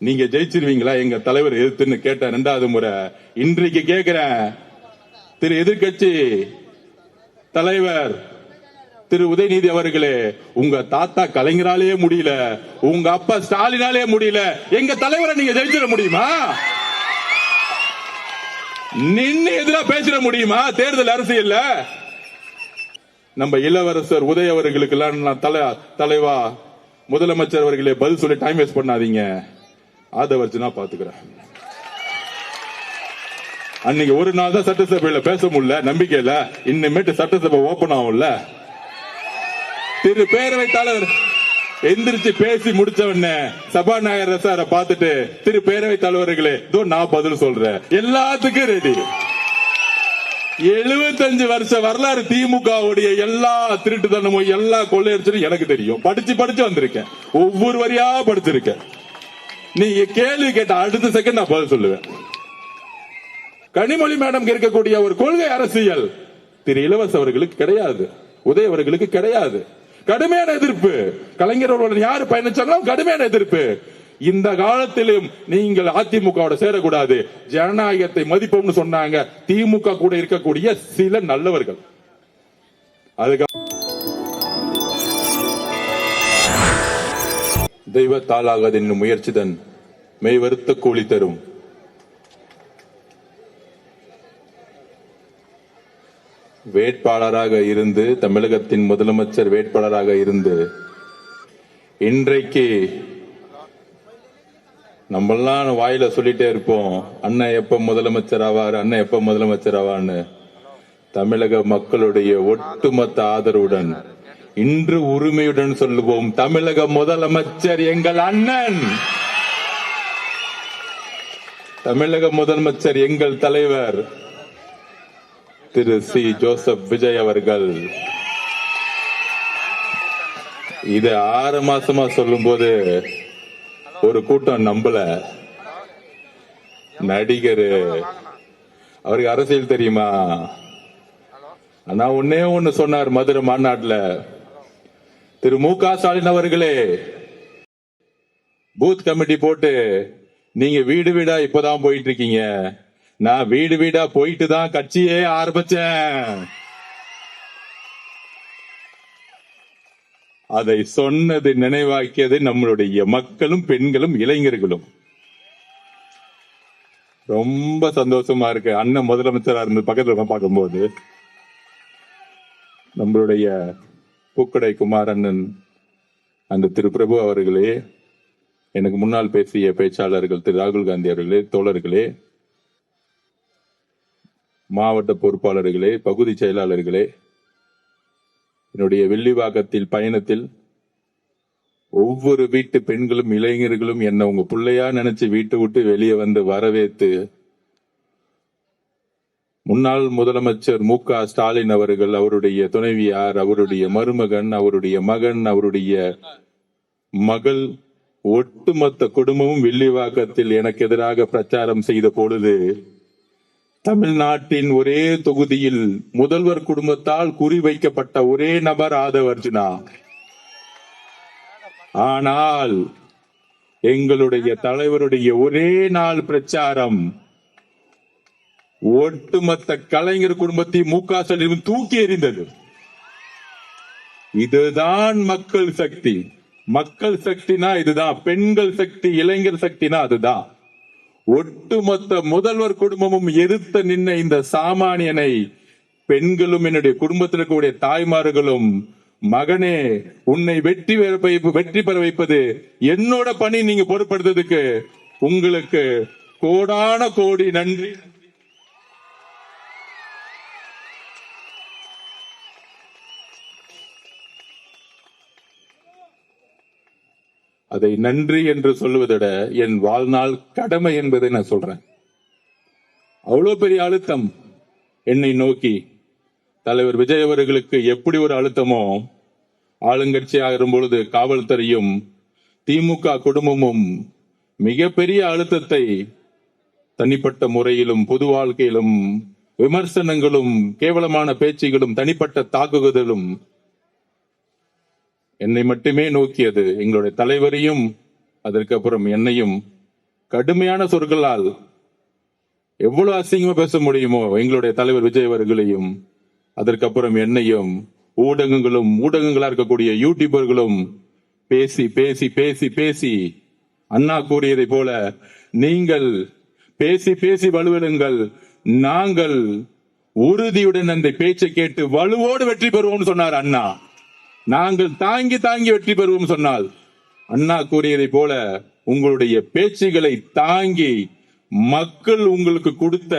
நீங்க ஜெயிச்சிருவீங்களா எங்க தலைவர் எதிர்த்துன்னு கேட்ட 2வது முறை. இன்றைக்கு கேட்கிறேன், திரு எதிர்கட்சி தலைவர் திரு உதயநிதி அவர்களே, உங்க தாத்தா கலைஞராலே முடியல, உங்க அப்பா ஸ்டாலினாலே முடியல, எங்க தலைவரை நீங்க ஜெயிச்சிட முடியுமா? நின்னு எதிரா பேசிட முடியுமா தேர்தல் அரசியல்ல? நம்ம இளவரசர் உதய அவர்களுக்கு எல்லாம் தலைவா முதலமைச்சர் அவர்களே பதில் சொல்லி டைம் வேஸ்ட் பண்ணாதீங்க, அதை வச்சு நான் பாத்துக்கிறேன். அன்னைக்கு ஒரு நாள் தான் சட்டசபையில பேச முடியல, நம்பிக்கை இல்ல, இன்னமேட்டு சட்டசபை ஓபன் ஆகும்ல. திரு பேரவைத் தலைவர் எந்திரிச்சு பேசி முடிச்ச உடனே சபாநாயகர் சார பார்த்துட்டு, திரு பேரவைத் தலைவர்களே இதோ நான் பதில் சொல்றேன், எல்லாத்துக்கும் ரெடி. 75 வருஷ வரலாறு திமுகவுடைய எல்லா திருட்டுத்தனமும் எல்லா கொள்ளையடிச்சும் எனக்கு தெரியும். படிச்சு வந்திருக்கேன், ஒவ்வொரு வரியா படிச்சிருக்கேன். நீங்க கேள்வி கேட்ட அடுத்த செகண்ட் நான் பதில் சொல்லுவேன். கனிமொழி மேடம் இருக்கக்கூடிய ஒரு கொள்கை அரசியல் திரு இளவரசர் அவர்களுக்கு கிடையாது, உதய அவர்களுக்கு கிடையாது. கடுமையான எதிர்ப்பு. கலைஞர்களுடன் யாரு பயணிச்சாலும் கடுமையான எதிர்ப்பு. இந்த காலத்திலும் நீங்கள் அதிமுக சேரக்கூடாது, ஜனநாயகத்தை மதிப்போம்னு சொன்னாங்க திமுக கூட இருக்கக்கூடிய சில நல்லவர்கள். அதுக்கு தெய்வத்தாலாகாது என்னும் முயற்சிதன் மெய் வருத்த கூலி தரும். வேட்பாளராக இருந்து, தமிழகத்தின் முதலமைச்சர் வேட்பாளராக இருந்து, இன்றைக்கு நம்மெல்லாம் வாயில சொல்லிட்டே இருப்போம், அண்ணன் எப்ப முதலமைச்சர் ஆவார், அண்ணன் எப்ப முதலமைச்சர் ஆவார்னு. தமிழக மக்களுடைய ஒட்டுமொத்த ஆதரவுடன் இன்று உரிமையுடன் சொல்லுவோம், தமிழக முதலமைச்சர் எங்கள் அண்ணன், தமிழக முதலமைச்சர் எங்கள் தலைவர் திரு சி ஜோசப் விஜய் அவர்கள். இது 6 மாசமா சொல்லும் போது ஒரு கூட்டம் நம்பல. நடிகர் அவருக்கு அரசியல் தெரியுமா? ஆனா ஒன்னே ஒன்னு சொன்னார் மதுரை மாநாட்டில், திரு மு.க. ஸ்டாலின் அவர்களே பூத் கமிட்டி போட்டு நீங்க வீடு வீடா இப்பதான் போயிட்டு இருக்கீங்க, நான் வீடு வீடா போயிட்டு தான் கட்சியே ஆரம்பிச்சேன். அதை சொன்னது நினைவாக்கியது நம்மளுடைய மக்களும் பெண்களும் இளைஞர்களும். ரொம்ப சந்தோஷமா இருக்கு. அண்ணன் முதலமைச்சரா இருந்து பக்கத்துல பார்க்கும்போது நம்மளுடைய பூக்கடை குமார் அண்ணன் அந்த திரு பிரபு அவர்களே, எனக்கு முன்னால் பேசிய பேச்சாளர்கள் திரு ராகுல் காந்தி அவர்களே, தோழர்களே, மாவட்ட பொறுப்பாளர்களே, பகுதி செயலாளர்களே, என்னுடைய வெள்ளிவாக்கத்தில் பயணத்தில் ஒவ்வொரு வீட்டு பெண்களும் இளைஞர்களும் என்ன உங்க பிள்ளையா நினைச்சு வீட்டு விட்டு வெளியே வந்து வரவேற்று, முன்னாள் முதலமைச்சர் மு.க. ஸ்டாலின் அவர்கள், அவருடைய துணைவியார், அவருடைய மருமகன், அவருடைய மகன், அவருடைய மகள், ஒட்டுமொத்த குடும்பமும் வெள்ளிவாக்கத்தில் எனக்கு எதிராக பிரச்சாரம் செய்த பொழுது, தமிழ்நாட்டின் ஒரே தொகுதியில் முதல்வர் குடும்பத்தால் குறிவைக்கப்பட்ட ஒரே நபர் ஆதவ் அர்ஜுனா. ஆனால் எங்களுடைய தலைவருடைய ஒரே நாள் பிரச்சாரம் ஒட்டுமொத்த கலைஞர் குடும்பத்தை மு.க. ஸ்டாலின் தூக்கி எறிந்தது. இதுதான் மக்கள் சக்தி. மக்கள் சக்தினா இதுதான், பெண்கள் சக்தி, இளைஞர் சக்தினா அதுதான். ஒட்டுமொத்த முதல்வர் குடும்பமும் எதிர்த்து நின்ன இந்த சாமானியனை பெண்களும் என்னுடைய குடும்பத்தில் இருக்கக்கூடிய தாய்மார்களும், மகனே உன்னை வெற்றி பெற வைப்பது என்னோட பணி, நீங்க பொறுப்படுத்ததுக்கு உங்களுக்கு கோடான கோடி நன்றி. அதை நன்றி என்று சொல்வதை விட என் வாழ்நாள் கடமை என்பதை நான் சொல்றேன். அவ்வளவு பெரிய அழுத்தம் என்னை நோக்கி தலைவர் விஜய் அவர்களுக்கு எப்படி ஒரு அழுத்தமோ, ஆளுங்கட்சி ஆகும் பொழுது காவல்துறையும் திமுக குடும்பமும் மிகப்பெரிய அழுத்தத்தை தனிப்பட்ட முறையிலும் பொது வாழ்க்கையிலும் விமர்சனங்களும் கேவலமான பேச்சுகளும் தனிப்பட்ட தாக்குதலும் என்னை மட்டுமே நோக்கியது. எங்களுடைய தலைவரையும் அதற்கப்புறம் என்னையும் கடுமையான சொற்களால் எவ்வளவு அசிங்கமா பேச முடியுமோ எங்களுடைய தலைவர் விஜய் அவர்களையும், அதற்கப்புறம் என்னையும், ஊடகங்களா இருக்கக்கூடிய யூடியூபர்களும் பேசி பேசி பேசி பேசி அண்ணா கூறியதை போல நீங்கள் பேசி பேசி வலுவெழுங்கள், நாங்கள் உறுதியுடன் அந்த பேச்சை கேட்டு வலுவோடு வெற்றி பெறுவோம் சொன்னார் அண்ணா. நாங்கள் தாங்கி தாங்கி வெற்றி பெறுவோம் சொன்னால், அண்ணா கூறியதை போல உங்களுடைய பேச்சுகளை தாங்கி மக்கள் உங்களுக்கு கொடுத்த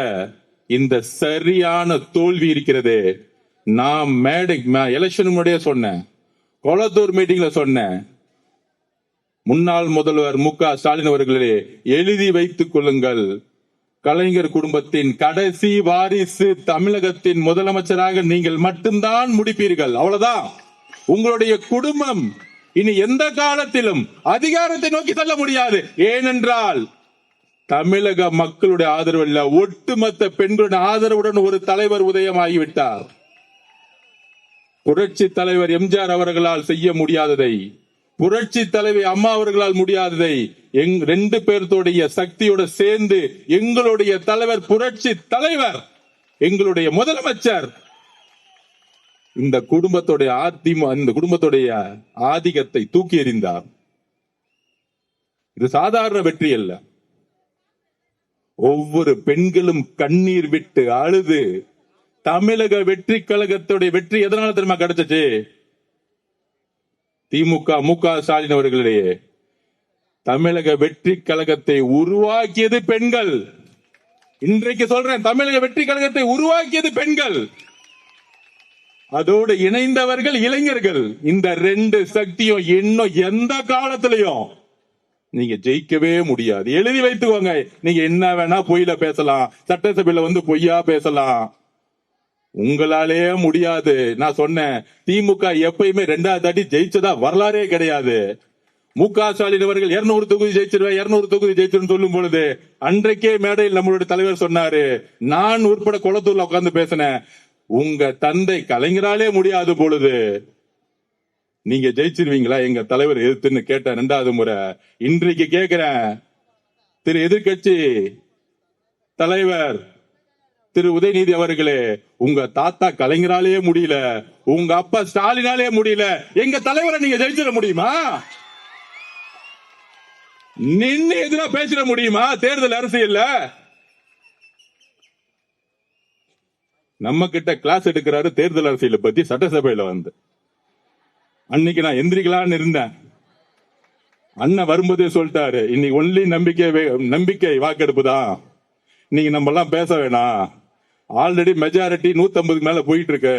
இந்த சரியான தோல்வி இருக்கிறதே, நான் எலெக்ஷன் முன்னாடியே சொன்னேன், கொளத்தூர் மீட்டிங்ல சொன்னேன், முன்னாள் முதல்வர் மு.க. ஸ்டாலின் அவர்களே எழுதி வைத்துக் கொள்ளுங்கள், கலைஞர் குடும்பத்தின் கடைசி வாரிசு தமிழகத்தின் முதலமைச்சராக நீங்கள் மட்டும்தான் முடிப்பீர்கள். அவ்வளவுதான். உங்களுடைய குடும்பம் இனி எந்த காலத்திலும் அதிகாரத்தை நோக்கி செல்ல முடியாது. ஏனென்றால் தமிழக மக்களுடைய ஆதரவு இல்ல, ஒட்டுமொத்த பெண்களுடைய ஆதரவுடன் ஒரு தலைவர் உதயமாகிவிட்டார். புரட்சி தலைவர் எம்ஜிஆர் அவர்களால் செய்ய முடியாததை, புரட்சி தலைவி அம்மா அவர்களால் முடியாததை ரெண்டு பேர்த்தோடைய சக்தியோட சேர்ந்து எங்களுடைய தலைவர், புரட்சி தலைவர், எங்களுடைய முதலமைச்சர் இந்த குடும்பத்துடைய ஆதிக்கத்தை தூக்கி எறிந்தார். இது சாதாரண வெற்றி அல்ல. ஒவ்வொரு பெண்களும் கண்ணீர் விட்டு அழுது, தமிழக வெற்றி கழகத்துடைய வெற்றி எதனால தெரியுமா கிடைச்சிச்சு? திமுக மு.க. ஸ்டாலின் அவர்களிடையே தமிழக வெற்றி கழகத்தை உருவாக்கியது பெண்கள். இன்றைக்கு சொல்றேன், தமிழக வெற்றி கழகத்தை உருவாக்கியது பெண்கள், அதோடு இணைந்தவர்கள் இளைஞர்கள். இந்த ரெண்டு சக்தியும் இன்னும் எந்த காலத்திலையும் நீங்க ஜெயிக்கவே முடியாது. எழுதி வைத்துக்கோங்க. நீங்க என்ன வேணா பொய்யில பேசலாம், சட்டசபையில பொய்யா பேசலாம், உங்களாலே முடியாது. நான் சொன்னேன், திமுக எப்பயுமே 2வது தாட்டி ஜெயிச்சதா வரலாறே கிடையாது. மு.க. ஸ்டாலின் அவர்கள் 200 தொகுதி ஜெயிச்சிருவேன், 200 தொகுதி ஜெயிச்சிருன்னு சொல்லும் பொழுது அன்றைக்கே மேடையில் நம்மளுடைய தலைவர் சொன்னாரு, நான் உட்பட குளத்தூர்ல உட்கார்ந்து பேசினேன், உங்க தந்தை கலைஞராலே முடியாது பொழுது நீங்க ஜெயிச்சிருவீங்களா எங்க தலைவர் எதிர்த்துன்னு கேட்ட 2வது முறை. இன்றைக்கு கேட்கிறேன், திரு எதிர்கட்சி தலைவர் திரு உதயநிதி அவர்களே, உங்க தாத்தா கலைஞராலே முடியல, உங்க அப்பா ஸ்டாலினாலே முடியல, எங்க தலைவரை நீங்க ஜெயிச்சிட முடியுமா? நின்னு எதிராக பேசிட முடியுமா? தேர்தல் அரசியல்ல நம்ம கிட்ட கிளாஸ் எடுக்கிறாரு தேர்தல் அரசியலை பத்தி சட்டசபையில அன்னைக்கு நான் எந்திரிக்கலான்னு இருந்தேன். அண்ணன் வரும்போதே சொல்லிட்டாரு, இன்னைக்கு ஒன்லி நம்பிக்கை வாக்கெடுப்பு தான், நீங்க நம்ம எல்லாம் பேச வேணாம், ஆல்ரெடி மெஜாரிட்டி 150 மேல போயிட்டு இருக்கு,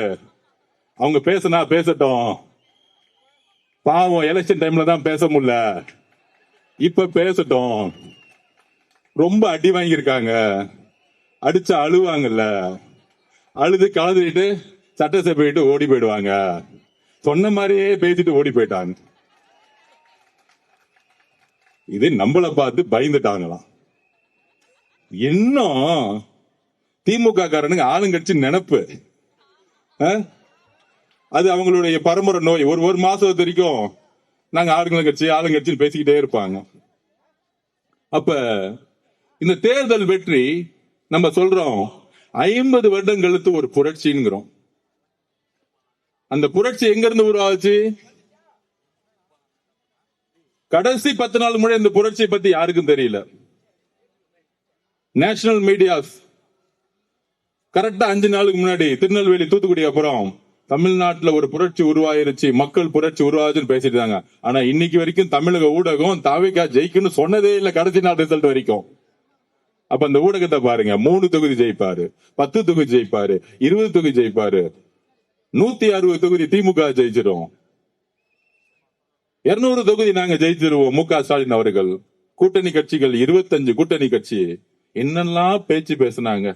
அவங்க பேசினா பேசட்டும், பாவம் எலெக்ஷன் டைம்ல தான் பேச முடியல, இப்ப பேசட்டும், ரொம்ப அடி வாங்கியிருக்காங்க, அடிச்சா அழுவாங்கல்ல, அழுது கலந்துட்டு சட்டசபை ஓடி போயிடுவாங்க, சொன்ன மாதிரியே பேசிட்டு ஓடி போயிட்டாங்க. இது நம்மளை பார்த்து பயந்துட்டாங்களாம். இன்னும் திமுக காரனுங்க ஆளுங்கட்சி நினைப்பு, அது அவங்களுடைய பரம்பரை நோய். ஒரு மாசம் வரைக்கும் நாங்க ஆளுங்கட்சின்னு பேசிக்கிட்டே இருப்பாங்க. அப்ப இந்த தேர்தல் வெற்றி நம்ம சொல்றோம் 50 வருடம் கழித்து ஒரு புரட்சிங்கிறோம். அந்த புரட்சி எங்க இருந்து உருவாச்சு? கடைசி 10 நாள் முன்னாடி இந்த புரட்சியை பத்தி யாருக்கும் தெரியல. நேஷனல் மீடியாஸ் கரெக்டா 5 நாளுக்கு முன்னாடி திருநெல்வேலி தூத்துக்குடி அப்புறம் தமிழ்நாட்டுல ஒரு புரட்சி உருவாயிருச்சு, மக்கள் புரட்சி உருவாச்சுன்னு பேசிட்டு இருந்தாங்க. ஆனா இன்னைக்கு வரைக்கும் தமிழக ஊடகம் தாவேகா ஜெயிக்குன்னு சொன்னதே இல்ல, கடைசி நாள் ரிசல்ட் வரைக்கும். அப்ப அந்த ஊடகத்தை பாருங்க, 3 தொகுதி ஜெயிப்பாரு, 10 தொகுதி ஜெயிப்பாரு, 20 தொகுதி ஜெயிப்பாரு, 160 தொகுதி திமுக ஜெயிச்சிரும், 200 தொகுதி நாங்க ஜெயிச்சிருவோம் மு.க. ஸ்டாலின் அவர்கள். கூட்டணி கட்சிகள் 25 கூட்டணி கட்சி என்னெல்லாம் பேச்சு பேசினாங்க.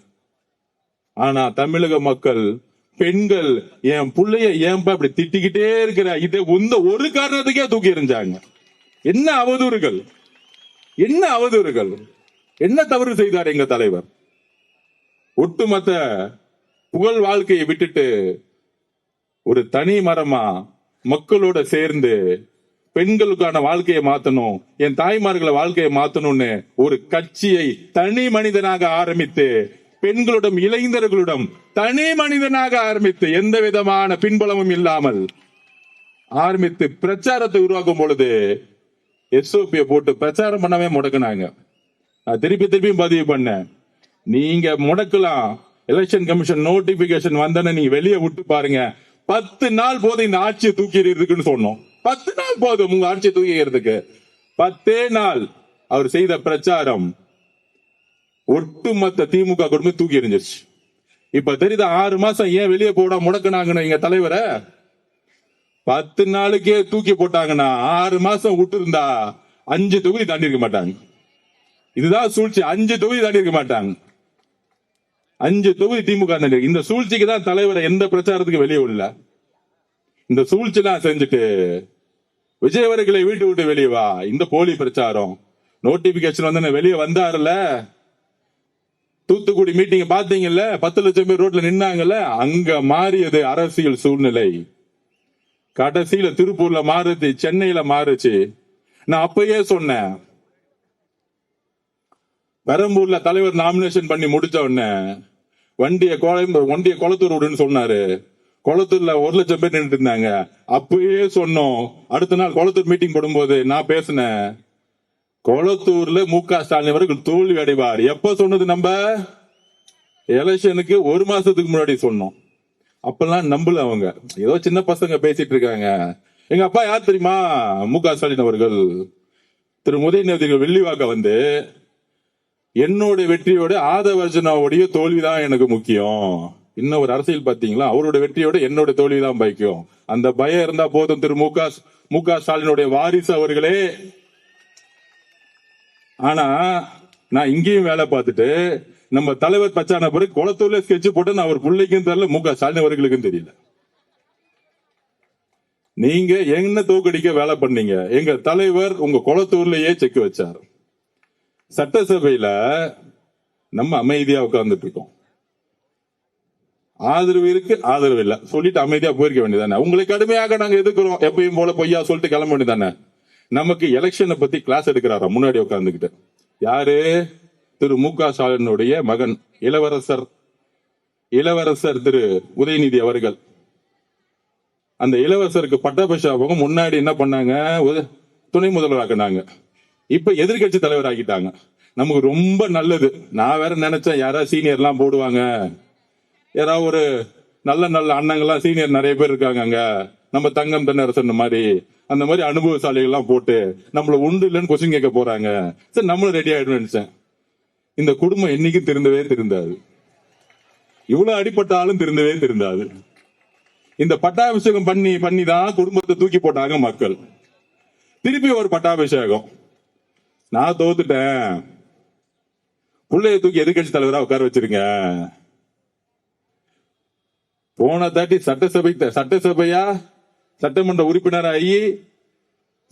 ஆனா தமிழக மக்கள், பெண்கள், என் பிள்ளைய ஏன்பா இப்படி திட்டிக்கிட்டே இருக்கிற, இதை ஒரு காரணத்துக்கே தூக்கி எறிஞ்சாங்க. என்ன அவதூறுகள், என்ன அவதூறுகள், என்ன தவறு செய்தார் எங்க தலைவர்? ஒட்டுமொத்த புகழ் வாழ்க்கையை விட்டுட்டு ஒரு தனி மரமா மக்களோட சேர்ந்து பெண்களுக்கான வாழ்க்கையை மாத்தணும், என் தாய்மார்களை வாழ்க்கையை மாத்தணும்னு ஒரு கட்சியை தனி மனிதனாக ஆரம்பித்து, பெண்களிடம் இளைஞர்களிடம் தனி மனிதனாக ஆரம்பித்து, எந்த விதமான பின்புலமும் இல்லாமல் ஆரம்பித்து பிரச்சாரத்தை உருவாக்கும் பொழுது எஸ்ஓபியை போட்டு பிரச்சாரம் பண்ணவே முடக்குனாங்க. நான் திருப்பியும் பதிவு பண்ணேன், நீங்க முடக்கலாம், எலெக்ஷன் கமிஷன் நோட்டிபிகேஷன் வந்தன நீங்க வெளியே விட்டு பாருங்க, 10 நாள் போதும் இந்த ஆட்சியை தூக்கி எறியறதுக்குன்னு சொன்னோம். 10 நாள் போதும் உங்க ஆட்சியை தூக்கி எறியறதுக்கு. 10 நாள் அவர் செய்த பிரச்சாரம் ஒட்டுமொத்த திமுக குடும்பம் தூக்கி எறிஞ்சிருச்சு. இப்ப தெரியுது 6 மாசம் ஏன் வெளியே போட முடக்குனாங்கன்னு எங்க தலைவரை. 10 நாளுக்கே தூக்கி போட்டாங்கன்னா 6 மாசம் விட்டு இருந்தா 5 தொகுதி தாண்டி இருக்க மாட்டாங்க. இதுதான் சூழ்ச்சி. 5 தொகுதி தாண்டி இருக்க மாட்டாங்க. 5 தொகுதி திமுக. இந்த சூழ்ச்சிக்கு தான் தலைவரை எந்த பிரச்சாரத்துக்கு வெளியே விடல. இந்த சூழ்ச்சி தான் செஞ்சுட்டு விஜய் அவர்களை வீட்டு விட்டு வெளியே வா, இந்த போலி பிரச்சாரம் நோட்டிபிகேஷன் வந்து வெளியே வந்தாருல, தூத்துக்குடி மீட்டிங் பாத்தீங்கல்ல, 10 லட்சம் பேர் ரோட்ல நின்னாங்கல்ல, அங்க மாறியது அரசியல் சூழ்நிலை. கடைசியில திருப்பூர்ல மாறுச்சு, சென்னையில மாறுச்சு. நான் அப்பயே சொன்னேன், பெரம்பூர்ல தலைவர் நாமினேஷன் பண்ணி முடிச்ச உடனே வண்டிய கொளத்தூர் விடுன்னு சொன்னாரு. கொளத்தூர்ல 1 லட்சம் பேர் நின்றுட்டு இருந்தாங்க. அப்பயே சொன்னோம். அடுத்த நாள் கொளத்தூர் மீட்டிங் போடும்போது நான் பேசினேன், கொளத்தூர்ல மு.க. ஸ்டாலின் அவர்கள் தோல்வி அடைவார். எப்ப சொன்னது? நம்ம எலெக்ஷனுக்கு 1 மாசத்துக்கு முன்னாடி சொன்னோம். அப்பெல்லாம் நம்பல அவங்க, ஏதோ சின்ன பசங்க பேசிட்டு இருக்காங்க. எங்க அப்பா யார் தெரியுமா? மு.க. ஸ்டாலின் அவர்கள். திரு உதயநிதி வெள்ளிவாக்க வந்து, என்னோட வெற்றியோட ஆதவர்ஜனாவுடைய தோல்விதான் எனக்கு முக்கியம். இன்னும் ஒரு அரசியல் பாத்தீங்களா, அவரோட வெற்றியோட என்னோட தோல்விதான் பைக்கும். அந்த பயம் இருந்தா போதும். திரு மு.க. ஸ்டாலினுடைய வாரிசு அவர்களே. ஆனா நான் இங்கேயும் வேலை பார்த்துட்டு நம்ம தலைவர் பச்சான பிறகு குளத்தூர்ல ஸ்கெட்ச் போட்டு அவர் பிள்ளைக்கும் தெரியல, மு.க. ஸ்டாலின் அவர்களுக்கும் தெரியல. நீங்க என்ன தோக்கடிக்க வேலை பண்ணீங்க? எங்க தலைவர் உங்க குளத்தூர்லயே செக் வச்சார். சட்டசபையில நம்ம அமைதியா உட்கார்ந்துட்டு இருக்கோம். ஆதரவு இருக்கு, ஆதரவு இல்ல சொல்லிட்டு அமைதியா போயிருக்க வேண்டியதானே. உங்களை கடுமையாக நாங்க எதிர்க்கிறோம், எப்பயும் போல பொய்யா சொல்லிட்டு கிளம்ப வேண்டியதானே. நமக்கு எலெக்ஷனை பத்தி கிளாஸ் எடுக்கிறாரா முன்னாடி உட்கார்ந்துகிட்டு? யாரு? திரு மு.க. ஸ்டாலினுடைய மகன் இளவரசர் திரு உதயநிதி அவர்கள். அந்த இளவரசருக்கு பட்டாபிஷேகம் முன்னாடி என்ன பண்ணாங்க? துணை முதல்வராக்குனாங்க. இப்ப எதிர்கட்சி தலைவர் ஆக்கிட்டாங்க. நமக்கு ரொம்ப நல்லது. நான் வேற நினைச்சேன், யாராவது சீனியர் எல்லாம் போடுவாங்க, யாராவது ஒரு நல்ல நல்ல அண்ணங்கள்லாம் சீனியர் நிறைய பேர் இருக்காங்க அங்க, நம்ம தங்கம் தென்னரசன் மாதிரி, அந்த மாதிரி அனுபவசாலிகள் எல்லாம் போட்டு நம்மள உண்டு இல்லைன்னு கொஸ்டின் கேட்க போறாங்க. சரி, நம்மளும் ரெடி ஆயிடும் நினைச்சேன். இந்த குடும்பம் என்னைக்கும் திருந்தாது. இவ்வளவு அடிப்பட்டாலும் திருந்தாது. இந்த பட்டாபிஷேகம் பண்ணி தான் குடும்பத்தை தூக்கி போட்டாங்க மக்கள். திருப்பி ஒரு பட்டாபிஷேகம். நான் தோத்துட்டேன், பிள்ளைய தூக்கி எதிர்கட்சி தலைவரா உட்கார வச்சிருங்க. போன தாட்டி சட்டசபையா சட்டமன்ற உறுப்பினராகி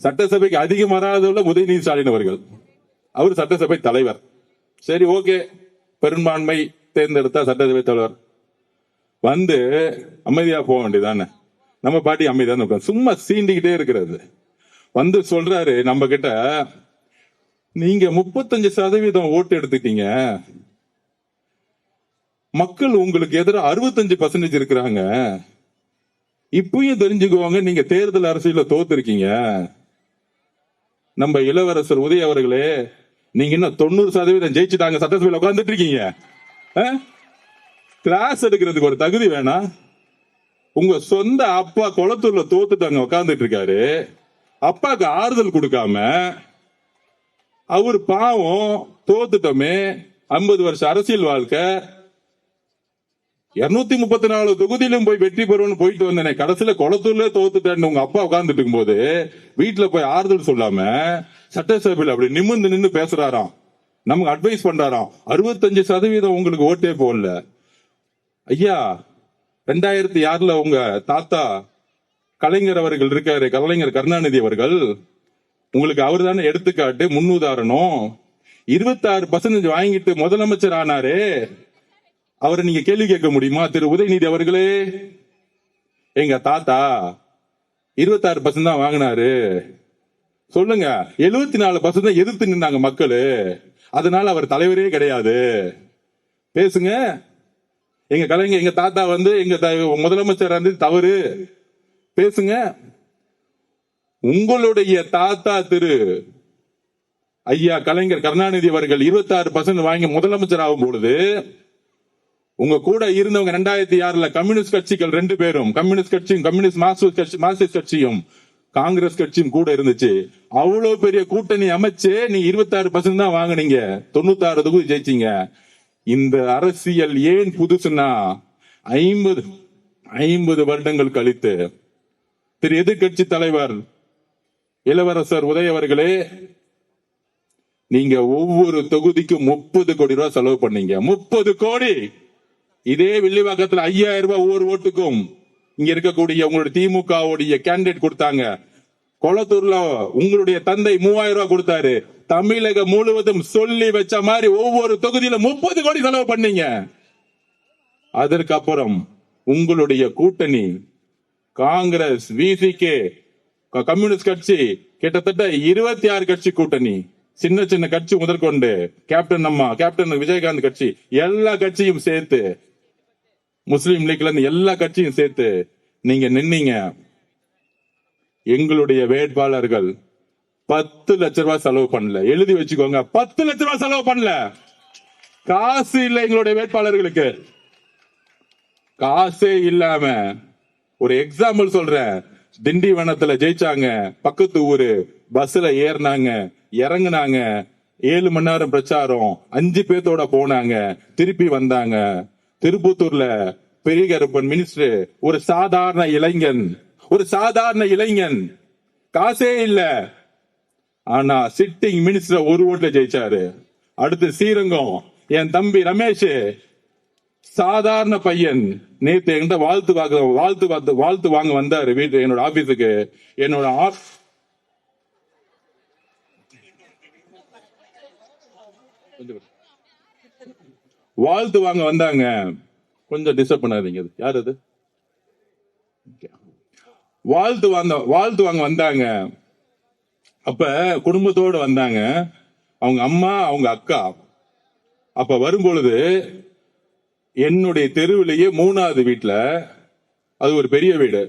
சட்டசபைக்கு அதிகம் வராத உதயநிதி ஸ்டாலின் அவர்கள். அவர் சட்டசபை தலைவர். சரி, ஓகே, பெரும்பான்மை தேர்ந்தெடுத்தா சட்டசபை தலைவர் வந்து அமைதியா போக வேண்டியதானே. நம்ம பாட்டி அமைதியா சும்மா சீண்டிக்கிட்டே இருக்கிறது. வந்து சொல்றாரு நம்ம கிட்ட, நீங்க 35% ஓட்டு எடுத்துட்டீங்க, மக்கள் உங்களுக்கு எதிராக 65% இருக்கிறாங்க, இப்பயும் தெரிஞ்சுக்குவாங்க நீங்க தேர்தல் அரசியல தோத்துருக்கீங்க. நம்ம இளவரசர் உதய அவர்களே, நீங்க இன்னும் 90% ஜெயிச்சுட்டாங்க, சட்டசபையில் உட்கார்ந்துட்டு இருக்கீங்க. கிளாஸ் எடுக்கிறதுக்கு ஒரு தகுதி வேணாம்? உங்க சொந்த அப்பா குளத்தூர்ல தோத்துட்டாங்க, உட்கார்ந்துட்டு இருக்காரு. அப்பாக்கு ஆறுதல் கொடுக்காம, அவர் பாவம் தோத்துட்டோமே, 50 வருஷ அரசியல் வாழ்க்கை, 234 தொகுதியிலும் போய் வெற்றி பெறுவோம்னு போயிட்டு வந்தேன், கடைசியில குளத்தூர்ல தோத்துட்டேன்னு உங்க அப்பா உட்கார்ந்துட்டு இருக்கும் போது வீட்டுல போய் ஆறுதல் சொல்லாம சட்டசபையில் அப்படி நிமிர்ந்து பேசுறாராம், நமக்கு அட்வைஸ் பண்றாராம். 65% உங்களுக்கு ஓட்டே போடல. ஐயா, 2006 உங்க தாத்தா கலைஞர் அவர்கள் இருக்காரு, கலைஞர் கருணாநிதி அவர்கள், உங்களுக்கு அவர் தானே எடுத்துக்காட்டு, முன்னுதாரணம். 26% வாங்கிட்டு முதலமைச்சர் ஆனாரு, அவரை நீங்க கேள்வி கேட்க முடியுமா? திரு உதயநிதி அவர்களே, எங்க தாத்தா 26% தான் வாங்கினாரு, சொல்லுங்க. 74% எதிர்த்து நின்னாங்க மக்களு. அதனால அவர் தலைவரே கிடையாது. பேசுங்க. எங்க கலைஞர், எங்க தாத்தா எங்க முதலமைச்சர் தவறு பேசுங்க. உங்களுடைய தாத்தா திரு ஐயா கலைஞர் கருணாநிதி அவர்கள் 26% வாங்கி முதலமைச்சர் ஆகும் பொழுது உங்க கூட இருந்தவங்க 2006 கம்யூனிஸ்ட் கட்சிகள் 2 பேரும், கம்யூனிஸ்ட் கட்சியும் கம்யூனிஸ்ட் மார்க்சிஸ்ட் கட்சியும் காங்கிரஸ் கட்சியும் கூட இருந்துச்சு. அவ்வளவு பெரிய கூட்டணி அமைச்சு நீ 26% தான் வாங்கினீங்க, 96 தொகுதி ஜெயிச்சீங்க. இந்த அரசியல் ஏன் புதுசுன்னா 50 வருடங்கள் கழித்து திரு எதிர்கட்சி தலைவர் இளவரசர் உதய அவர்களே, நீங்க ஒவ்வொரு தொகுதிக்கும் 30 கோடி ரூபாய் செலவு பண்ணீங்க. 30 கோடி. இதே வில்லிவாக்கத்தில் 5000 ரூபாய் ஒவ்வொரு ஓட்டுக்கும் இங்க இருக்கக்கூடிய உங்களுடைய திமுக கேண்டிடேட் கொடுத்தாங்க. கொளத்தூர்ல உங்களுடைய தந்தை 3000 ரூபாய் கொடுத்தாரு. தமிழகம் முழுவதும் சொல்லி வச்ச மாதிரி ஒவ்வொரு தொகுதியில 30 கோடி செலவு பண்ணீங்க. அதற்கப்புறம் உங்களுடைய கூட்டணி காங்கிரஸ், விசிகே, கம்யூனிஸ்ட் கட்சி கிட்டத்தட்ட 26 கட்சி கூட்டணி, சின்ன சின்ன கட்சி முதற்கொண்டு கேப்டன் விஜயகாந்த் கட்சி, எல்லா கட்சியும் சேர்த்து, முஸ்லீம் லீக்ல இருந்து எல்லா கட்சியும் சேர்த்து நீங்க நின்னீங்க. எங்களுடைய வேட்பாளர்கள் 10 லட்சம் ரூபாய் செலவு பண்ணல. எழுதி வச்சுக்கோங்க, 10 லட்சம் ரூபாய் செலவு பண்ணல. காசு இல்ல எங்களுடைய வேட்பாளர்களுக்கு. காசே இல்லாம ஒரு எக்ஸாம்பிள் சொல்றேன். திண்டிவனத்துல ஜெயிச்சாங்க. பக்கத்து ஊரு பஸ்ல ஏறினாங்க, இறங்குனாங்க. 7 மணி நேரம் பிரச்சாரம், 5 பேர்த்தோட போனாங்க, திருப்பி வந்தாங்க. திருப்பத்தூர்ல பெரிய கருப்பன் மினிஸ்டர், ஒரு சாதாரண இளைஞன், காசே இல்ல. ஆனா சிட்டிங் மினிஸ்டர் ஒரு ஓட்டுல ஜெயிச்சாரு. அடுத்து ஸ்ரீரங்கம், என் தம்பி ரமேஷ், சாதாரண பையன், நேத்து என்கிட்ட வாழ்த்து வாங்க வந்தாரு வீட்டு என்னோட ஆபீஸுக்கு. என்னோட வாழ்த்து வாங்க வந்தாங்க. கொஞ்சம் டிஸ்டர்ப் பண்ணாதீங்க. யார் அது? வாழ்த்து வாங்க வந்தாங்க. அப்ப குடும்பத்தோடு வந்தாங்க. அவங்க அம்மா, அவங்க அக்கா. அப்ப வரும்பொழுது என்னுடைய தெருவிலேயே 3வது வீட்டுல, அது ஒரு பெரிய வீடு,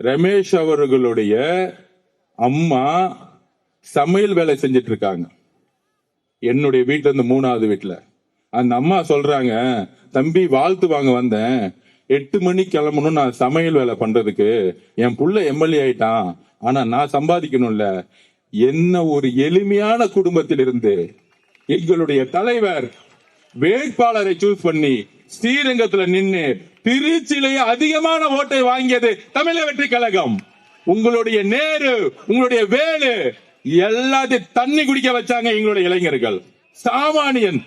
ரமேஷ் அவர்களுடைய அம்மா சமையல் வேலை செஞ்சிட்டு இருக்காங்க. என்னுடைய வீட்டுல இருந்து 3வது வீட்டுல அந்த அம்மா சொல்றாங்க, தம்பி வாழ்த்து வாங்க வந்தேன், 8 மணிக்கு கிளம்பணும் நான் சமையல் வேலை பண்றதுக்கு. என் புள்ள எம்எல்ஏ ஆயிட்டான், ஆனா நான் சம்பாதிக்கணும்ல. என்ன ஒரு எளிமையான குடும்பத்தில் இருந்து எங்களுடைய தலைவர் வேட்பாளரை சூஸ் பண்ணி ஸ்ரீரங்கத்துல நின்று திருச்சியிலேயே அதிகமான ஓட்டை வாங்கியது தமிழக வெற்றி கழகம். உங்களுடைய நேரு, உங்களுடைய வேலு எல்லாத்தையும் தண்ணி குடிக்க வச்சாங்க எங்களுடைய இளைஞர்கள். சாமானியன்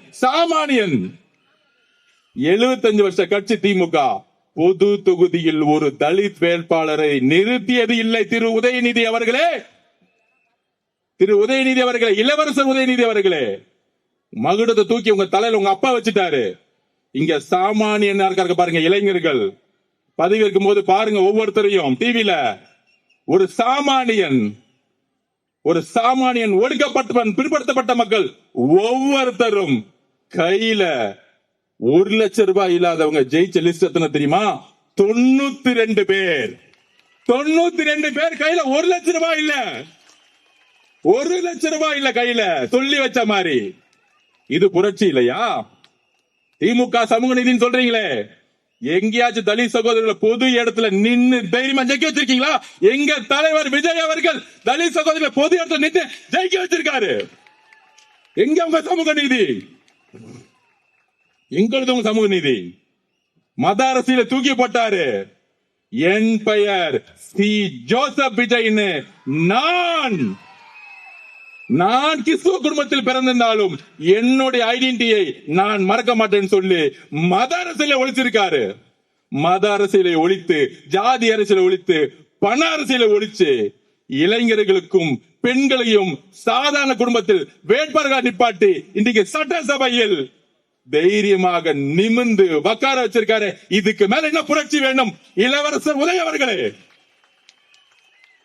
75 வருஷ கட்சி திமுக பொது தொகுதியில் ஒரு தலித் வேட்பாளரை நிறுத்தியது இல்லை. திரு உதயநிதி அவர்களே, இளவரசர் உதயநிதி அவர்களே, மகுடத்தை தூக்கி உங்க தலையில உங்க அப்பா வச்சுட்டாரு. இங்க சாமானியன் இருக்காரு பாருங்க. இளைஞர்கள் பதவி இருக்கும் போது பாருங்க, ஒவ்வொருத்தரையும் டிவில ஒரு சாமானியன் ஒடுக்கப்பட்ட பிற்படுத்தப்பட்ட மக்கள் ஒவ்வொருத்தரும் கையில 1 லட்சம் ரூபாய் இல்லாதவங்க ஜெயிச்ச லிஸ்ட் எத்தனை தெரியுமா? 92 பேர். 92 பேர் கையில 1 லட்சம் ரூபாய் இல்ல. 1 லட்சம் ரூபாய் இல்ல கையில, சொல்லி வச்ச மாதிரி. இது புரட்சி இல்லையா? திமுக சமூக நீதினு சொல்றீங்களே, எங்கேயாச்சும் தலித் சகோதரர்களை பொது இடத்துல நின்னு தைரியமா ஜெயிக்க வச்சிருக்கீங்களா? எங்க தலைவர் விஜய் அவர்கள் தலித் சகோதரர்களை பொது இடத்துல நின்று ஜெயிக்க வச்சிருக்காரு. எங்க உங்க சமூக நீதி? எங்களது உங்க சமூக நீதி? மத அரசியல தூக்கி போட்டாரு. என் பெயர் சி ஜோசப் விஜய்னு. நான் கிறிஸ்துவ குடும்பத்தில் பிறந்திருந்தாலும் என்னுடைய ஐடென்டிட்டியை நான் மறக்க மாட்டேன்னு சொல்லி மத அரசியலை ஒழிச்சிருக்காரு. மத அரசியலை ஒழித்து, ஜாதி அரசியலை ஒழித்து, பண அரசியலை ஒழிச்சு இளைஞர்களுக்கும் பெண்களையும் சாதாரண குடும்பத்தில் வேட்பாளர்கள் நிப்பாட்டி இன்றைக்கு சட்டசபையில் தைரியமாக நிமிர்ந்து உட்கார வச்சிருக்காரு. இதுக்கு மேல என்ன புரட்சி வேணும்? இளவரசர் உதய அவர்களே,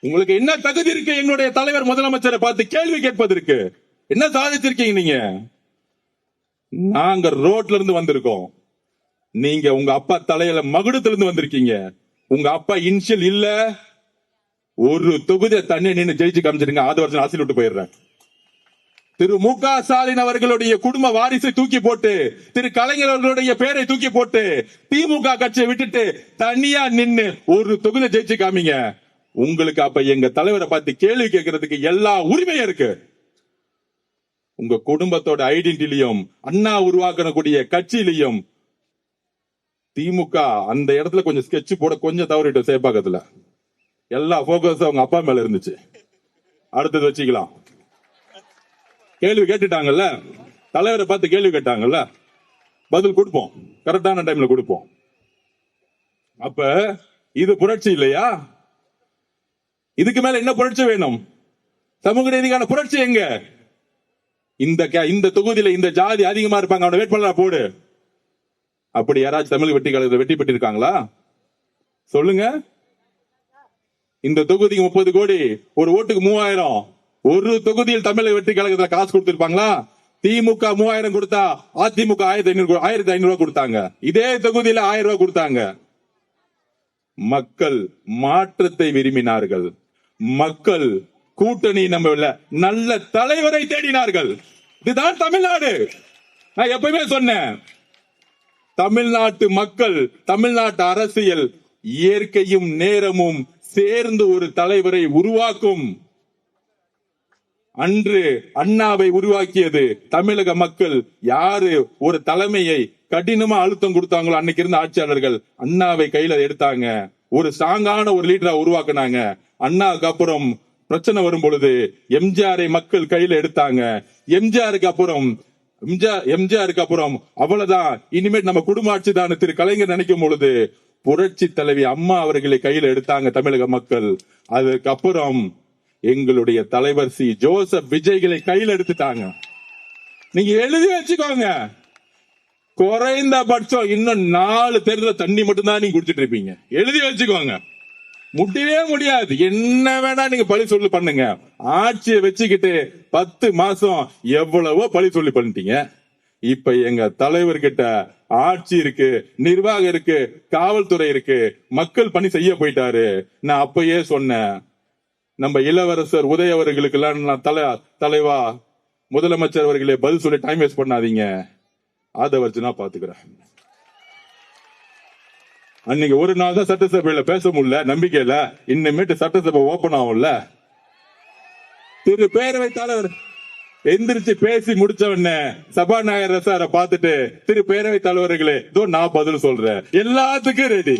உங்களுக்கு என்ன தகுதி இருக்கு எங்களுடைய தலைவர் முதலமைச்சரை பார்த்து கேள்வி கேட்பதற்கு? என்ன சாதிச்சிருக்கீங்க நீங்க? நாங்க ரோட்ல இருந்து வந்திருக்கோம். நீங்க உங்க அப்பா தலையில மகுடத்துல இருந்து வந்திருக்கீங்க. உங்க அப்பா இன்ஷியல் இல்ல, ஒரு தொகுதியை தண்ணி நின்று ஜெயிச்சு காமிச்சிருங்க. 6 வருஷம் ஆசில் விட்டு போயிடுறேன். திரு மு க ஸ்டாலின் அவர்களுடைய குடும்ப வாரிசை தூக்கி போட்டு, திரு கலைஞர் அவர்களுடைய பேரை தூக்கி போட்டு, திமுக கட்சியை விட்டுட்டு தனியா நின்னு ஒரு தொகுதியை ஜெயிச்சு காமிங்க. உங்களுக்கு அப்ப எங்க தலைவரை பார்த்து கேள்வி கேட்கறதுக்கு எல்லா உரிமையும் இருக்கு. உங்க குடும்பத்தோட ஐடென்டிட்டிலையும் அண்ணா உருவாக்கக்கூடிய கட்சியிலையும் திமுக அந்த இடத்துல கொஞ்சம் ஸ்கெட்ச் போட கொஞ்சம் தவறிட்டு சேப்பாக்கத்துல எல்லா போக்கஸ் அவங்க அப்பா மேல இருந்துச்சு. அடுத்தது வச்சுக்கலாம். கேள்வி கேட்டுட்டாங்கல்ல, தலைவரை பார்த்து கேள்வி கேட்டாங்கல்ல, பதில் கொடுப்போம், கரெக்டான டைம்ல கொடுப்போம். அப்ப இது புரட்சி இல்லையா? இதுக்கு மேல என்ன புரட்சி வேணும்? சமூக நீதிக்கான புரட்சி எங்க? இந்த தொகுதியில இந்த ஜாதி அதிகமா இருப்பாங்க, அவனை வேட்பாளரா போடு. அப்படி யாராச்சும் தமிழ் வெட்டி கழகத்தில் வெற்றி பெற்று இருக்காங்களா? சொல்லுங்க. இந்த தொகுதிக்கு 30 கோடி, ஒரு ஓட்டுக்கு 3000. ஒரு தொகுதியில் தமிழக வெற்றி கழகத்தில் காசு கொடுத்திருப்பாங்களா? திமுக 3000 கொடுத்தா அதிமுக 1500 ரூபாய் கொடுத்தாங்க. இதே தொகுதியில 1000 ரூபாய் கொடுத்தாங்க. மக்கள் மாற்றத்தை விரும்பினார்கள். மக்கள் கூட்டணி நம்பவில்லை, நல்ல தலைவரை தேடினார்கள். இதுதான் தமிழ்நாடு. நான் எப்பவுமே சொன்னேன், தமிழ்நாட்டு மக்கள், தமிழ்நாட்டு அரசியல் இயற்கையும் நேரமும் சேர்ந்து ஒரு தலைவரை உருவாக்கும். அன்று அண்ணாவை உருவாக்கியது தமிழக மக்கள். யாரு ஒரு தலைமையை கடினமா அழுத்தம் கொடுத்தாங்களோ அன்னைக்கு இருந்த ஆட்சியாளர்கள் அண்ணாவை கையில எடுத்தாங்க. ஒரு ஸ்ட்ராங்கான ஒரு லீடரா உருவாக்குனாங்க. அண்ணாவுக்கு அப்புறம் பிரச்சனை வரும் பொழுது எம்ஜிஆரை மக்கள் கையில எடுத்தாங்க. எம்ஜிஆருக்கு அப்புறம் அவ்வளவுதான், இனிமேல் நம்ம குடும்ப ஆட்சி தான் திரு கலைஞர் நினைக்கும் பொழுது புரட்சி தலைவி அம்மா அவர்களை கையில எடுத்தாங்க தமிழக மக்கள். அதுக்கப்புறம் எங்களுடைய தலைவர் சி ஜோசப் விஜய்களை கையில் எடுத்துட்டாங்க. நீங்க எழுதி வச்சுக்கோங்க, குறைந்தபட்சம் இன்னும் 4 தேர்தல் தண்ணி மட்டும் தான் நீங்க குடிச்சிட்டு இருப்பீங்க. எழுதி வச்சுக்கோங்க. முடியவே முடியாது. என்ன வேணா நீங்க பழி சொல்லி பண்ணுங்க. ஆட்சியை வச்சுக்கிட்டு 10 மாசம் எவ்வளவோ பழி சொல்லி பண்ணிட்டீங்க. இப்ப எங்க தலைவர்கிட்ட ஆட்சி இருக்கு, நிர்வாகம் இருக்கு, காவல்துறை இருக்கு, மக்கள் பணி செய்ய போயிட்டாரு. நான் அப்பயே சொன்னேன், நம்ம இளவரசர் உதய அவர்களுக்கு எல்லாம் தலைவா முதலமைச்சர் அவர்களே பதில் சொல்லி டைம் வேஸ்ட் பண்ணாதீங்க, அதை வச்சு நான் பாத்துக்கிறேன். அன்னைக்கு ஒரு நாள் தான் சட்டசபையில பேச முடியல, நம்பிக்கையில. இன்னமேட்டு சட்டசபை ஓபன் ஆகும்ல. திரு பேரவைத் தலைவர் எந்திரிச்சு பேசி முடிச்ச உடனே சபாநாயகர் சாரை பார்த்துட்டு, திரு பேரவைத் தலைவர்களே இதோ நான் பதில் சொல்றேன், எல்லாத்துக்கும் ரெடி.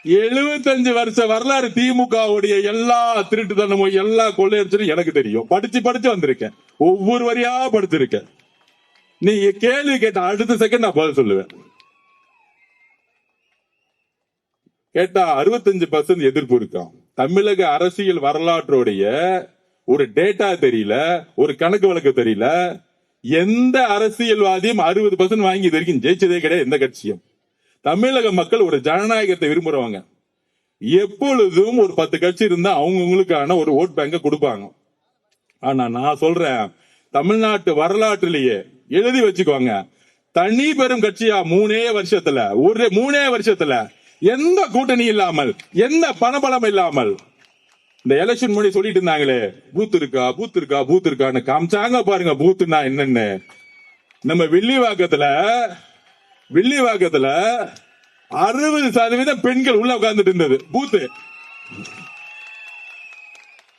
75 வருஷ வரலாறு திமுகவுடைய எல்லா திருட்டுத்தனமும் எல்லா கொள்ளையடிச்சும் எனக்கு தெரியும். படிச்சு வந்திருக்கேன், ஒவ்வொரு வரியா படிச்சிருக்கேன். நீங்க கேள்வி கேட்ட அடுத்த செகண்ட் நான் பதில் சொல்லுவேன். கேட்டா 65% எதிர்ப்பு இருக்கான். தமிழக அரசியல் வரலாற்றுடைய ஒரு டேட்டா தெரியல, ஒரு கணக்கு வழக்கு தெரியல. எந்த அரசியல்வாதியும் 60% வாங்கி இது வரைக்கும் ஜெயிச்சதே கிடையாது, எந்த கட்சியும். தமிழக மக்கள் ஒரு ஜனநாயகத்தை விரும்புறவங்க. எப்பொழுதும் ஒரு 10 கட்சி இருந்தா அவங்களுக்கான ஒரு ஓட் பேங்க கொடுப்பாங்க. ஆனா நான் சொல்றேன், தமிழ்நாட்டு வரலாற்றிலேயே எழுதி வச்சுக்கோங்க, தனி பெரும் கட்சியா 3 வருஷத்துல எந்த கூட்டணி இல்லாமல், எந்த பணபலம் இல்லாமல், இந்த எலெக்ஷன் முன்னாடி சொல்லிட்டு இருந்தாங்களே பூத் இருக்கான்னு காமிச்சாங்க பாருங்க. பூத்துனா என்னன்னு. நம்ம வில்லிவாக்கத்துல 60% பெண்கள் உள்ள உட்கார்ந்துட்டு இருந்தது.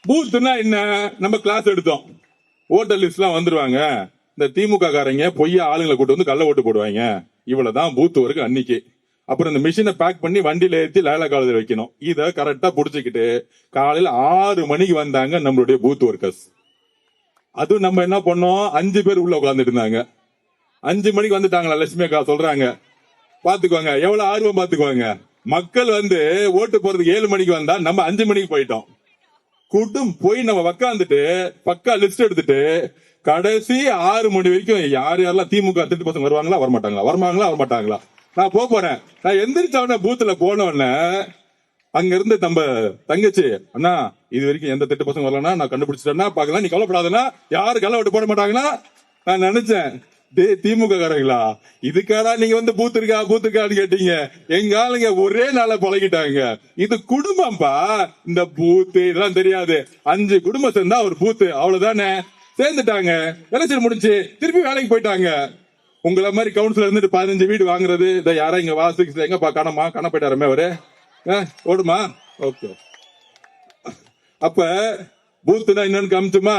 பூத்துனா என்ன? நம்ம கிளாஸ் எடுத்தோம். ஓட்டர் லிஸ்ட் எல்லாம் வந்துருவாங்க, இந்த திமுக காரங்க பொய்யா ஆளுங்களை கூட்டு வந்து கள்ள ஓட்டு போடுவாங்க, இவ்வளவுதான் பூத் வரைக்கும் அன்னைக்கு. அப்புறம் இந்த மிஷினை பேக் பண்ணி வண்டியில ஏற்றி லேலா காலேஜ் வைக்கணும். இதை கரெக்டா புடிச்சுக்கிட்டு காலையில 6 மணிக்கு வந்தாங்க நம்மளுடைய பூத் ஒர்க்கர்ஸ். அதுவும் நம்ம என்ன பண்ணோம், 5 பேர் உள்ள உட்கார்ந்துட்டு இருந்தாங்க. 5 மணிக்கு வந்துட்டாங்களா லட்சுமி அக்கா சொல்றாங்க, பாத்துக்கோங்க எவ்வளவு ஆர்வம் பாத்துக்கோங்க. மக்கள் வந்து ஓட்டு போறதுக்கு 7 மணிக்கு வந்தா நம்ம 5 மணிக்கு போயிட்டோம். கூட்டம் போய் நம்ம உக்காந்துட்டு பக்கா லிஸ்ட் எடுத்துட்டு கடைசி 6 மணி வரைக்கும் யார் யாரெல்லாம் திமுக 30% வருவாங்களா வரமாட்டாங்களா நான் போறேன். நான் எந்திரிச்ச உடனே பூத்துல போன உடனே அங்க இருந்து நம்ம தங்கச்சி, அண்ணா இது வரைக்கும் எந்த திட்டு பசங்க வரலன்னா நான் கண்டுபிடிச்சிட்டேன்னா பாக்கலாம், நீ கவலைப்படாதனா, யாரு கல்ல விட்டு போட மாட்டாங்கன்னா நான் நினைச்சேன். திமுக காரங்களா, இதுக்காடா நீங்க வந்து பூத்துருக்கான்னு கேட்டீங்க. எங்க ஆளுங்க ஒரே நாள பழகிட்டாங்க. இது குடும்பம்பா, இந்த பூத்து இதெல்லாம் தெரியாது. 5 குடும்பம் சேர்ந்தா ஒரு பூத்து, அவ்வளவுதானே. சேர்ந்துட்டாங்க, எலெக்ஷன் முடிஞ்சு திருப்பி வேலைக்கு போயிட்டாங்க. உங்களை மாதிரி கவுன்சிலர் இருந்துட்டு 15 வீடு வாங்குறது, இதை யாரா இங்க வாசிக்கு எங்கப்பா காண போயிட்டாருமே அவரு, ஓடுமா? ஓகே. அப்ப பூத்துனா என்னன்னு காமிச்சுமா,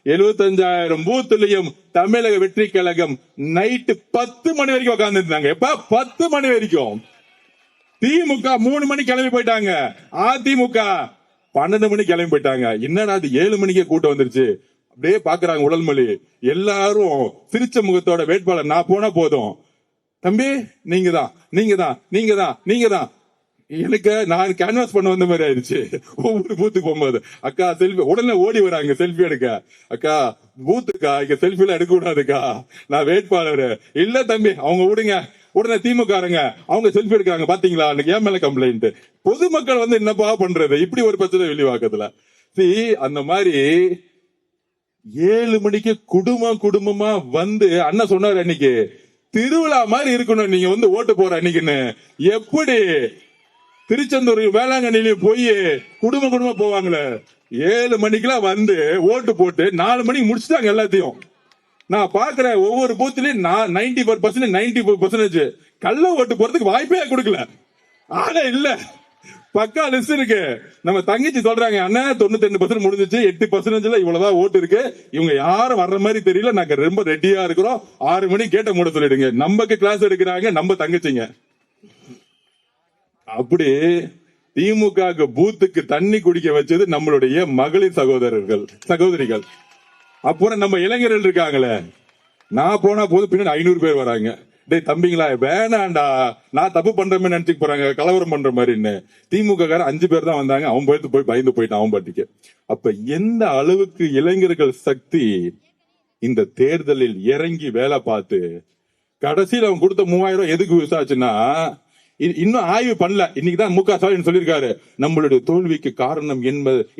75,000 பூத்துலயும் தமிழக வெற்றி கழகம் நைட்டு 10 மணி வரைக்கும் உட்கார்ந்து இருந்தாங்க. எப்ப 10 மணி வரைக்கும். திமுக 3 மணி கிளம்பி போயிட்டாங்க, அதிமுக 12 மணி கிளம்பி போயிட்டாங்க. என்னடா அது 7 மணிக்கே கூட்டம் வந்துருச்சு. அப்படியே பாக்குறாங்க உடல்மொழி. எல்லாரும் சிரிச்ச முகத்தோட வேட்பாளர் நான் போனா போதும், தம்பி நீங்க தான் எனக்கு நான் கேன்வாஸ் பண்ண வந்த மாதிரி ஆயிடுச்சு. ஒவ்வொரு பூத்துக்கு போகும்போது அக்கா செல்ஃபி, உடனே ஓடி வராங்க செல்ஃபி எடுக்க. அக்கா பூத்துக்கா, இங்க செல்ஃபி எல்லாம் எடுக்க கூடாதுக்கா, நான் வேட்பாளர். இல்ல தம்பி அவங்க விடுங்க. உடனே திமுகங்க அவங்க செல்ஃபி எடுக்கிறாங்க, பாத்தீங்களா ஏன் மேல கம்ப்ளைண்ட். பொதுமக்கள் வந்து என்னப்பா பண்றது, இப்படி ஒரு பிரச்சனை வெளிவாக்கத்துல. அந்த மாதிரி 7 மணிக்கு குடும்பமா வந்து அண்ணன் சொன்னாரு அன்னைக்கு, திருவிழா மாதிரி இருக்கணும் நீங்க வந்து ஓட்டு போற அன்னைக்குன்னு. எப்படி திருச்செந்தூர் வேளாங்கண்ணிலையும் போய் குடும்பமா போவாங்களே, 7 மணிக்கெல்லாம் வந்து ஓட்டு போட்டு 4 மணிக்கு முடிச்சுட்டாங்க எல்லாத்தையும். நான் பாக்குறேன் ஒவ்வொரு பூத்திலையும் 90% கள்ள ஓட்டு போறதுக்கு வாய்ப்பே கொடுக்கல. ஆனா இல்ல, பக்கா லிஸ்ட் இருக்கு. நம்ம தங்கச்சி சொல்றாங்க, அண்ணா 92% முடிஞ்சிச்சு, 8% இவ்வளவுதான் ஓட்டு இருக்கு, இவங்க யாரும் வர்ற மாதிரி தெரியல, நாங்க ரொம்ப ரெடியா இருக்கிறோம், 6 மணி கேட்ட மூட சொல்லிடுங்க. நமக்கு கிளாஸ் எடுக்கிறாங்க நம்ம தங்கச்சிங்க. அப்படி திமுக பூத்துக்கு தண்ணி குடிக்க வச்சது நம்மளுடைய மகளிர் சகோதரிகள். அப்புறம் நம்ம இளைஞர்கள் இருக்காங்களே, நான் போனா போது பின்னாடி 500 பேர் வராங்க. டேய் தம்பிங்களா வேணாண்டா, நான் தப்பு பண்றேன்னு நினைச்சுட்டு போறாங்க, கலவரம் பண்ற மாதிரின்னு. திமுக காரன் 5 பேர் தான் வந்தாங்க, அவன் போய் பயந்து போயிட்டான் அவன் பாட்டிக்கு. அப்ப எந்த அளவுக்கு இளைஞர்கள் சக்தி இந்த தேர்தலில் இறங்கி வேலை பார்த்து கடைசியில் அவன் கொடுத்த 3000 எதுக்கு விசாரிச்சுன்னா, இன்னும் ஆய்வு பண்ணல. இன்னைக்குதான் மு க ஸ்டாலின் சொல்லியிருக்காரு, நம்மளுடைய தோல்விக்கு காரணம்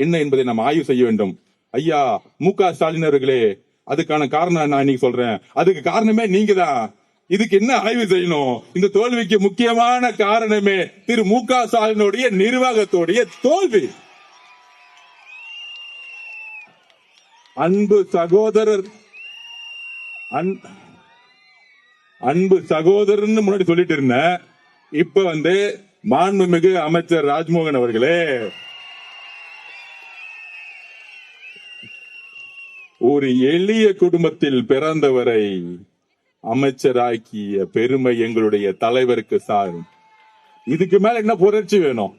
என்ன என்பதை நாம் ஆய்வு செய்ய வேண்டும். ஐயா மு க ஸ்டாலின் அவர்களே, அதுக்கான காரணம் நான் இன்னைக்கு சொல்றேன். அதுக்கு காரணமே நீங்க தான். இதுக்கு என்ன ஆய்வு செய்யணும்? இந்த தோல்விக்கு முக்கியமான காரணமே திரு மு க ஸ்டாலினுடைய நிர்வாகத்துடைய தோல்வி. அன்பு சகோதரன் முன்னாடி சொல்லிட்டு இருந்தேன். இப்ப வந்து மாண்புமிகு அமைச்சர் ராஜ்மோகன் அவர்களே, ஒரு எளிய குடும்பத்தில் பிறந்தவரை அமைச்சராக்கிய பெருமை எங்களுடைய தலைவருக்கு சாரும். இதுக்கு மேல என்ன புரட்சி வேணும்?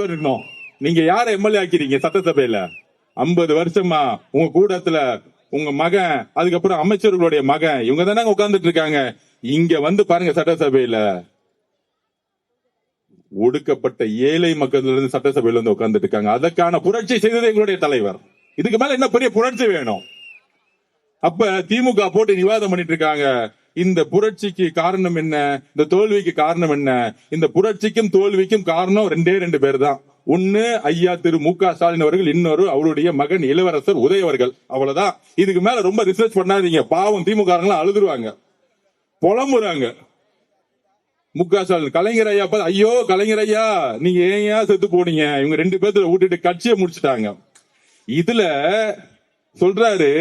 வரணும்? நீங்க யார எம்எல்ஏ ஆக்கிறீங்க? சட்டசபையில 50 வருஷமா உங்க கூடத்துல உங்க மகன், அதுக்கப்புறம் அமைச்சர்களுடைய மகன், இவங்க தானே உட்கார்ந்துட்டு இருக்காங்க. இங்க வந்து பாருங்க, சட்டசபையில ஒடுக்கப்பட்ட ஏழை மக்கள் இருந்து சட்டசபையில வந்து உட்கார்ந்துட்டு இருக்காங்க. அதற்கான புரட்சி செய்தது எங்களுடைய தலைவர். இதுக்கு மேல என்ன பெரிய புரட்சி வேணும்? அப்ப திமுக போட்டு விவாதம் பண்ணிட்டு இருக்காங்க. இந்த புரட்சிக்கு காரணம் என்ன? இந்த தோல்விக்கு காரணம் என்ன? இந்த புரட்சிக்கும் தோல்விக்கும் காரணம் 2 பேர் தான். ஒன்னு ஐயா திரு மு க ஸ்டாலின் அவர்கள், இன்னொரு அவருடைய மகன் இளவரசர் உதய அவர்கள். அவ்வளவுதான். இதுக்கு மேல ரொம்ப ரிசர்ச் பண்ணாதீங்க. பாவம் திமுக அழுதுருவாங்க, புலம்புறாங்க. மு க ஸ்டாலின் கலைஞர் ஐயா, ஐயோ கலைஞர் ஐயா நீங்க ஏன் செத்து போனீங்க? இவங்க 2 பேர்த்துல விட்டுட்டு கட்சியை முடிச்சுட்டாங்க. இதுல சொல்றாரு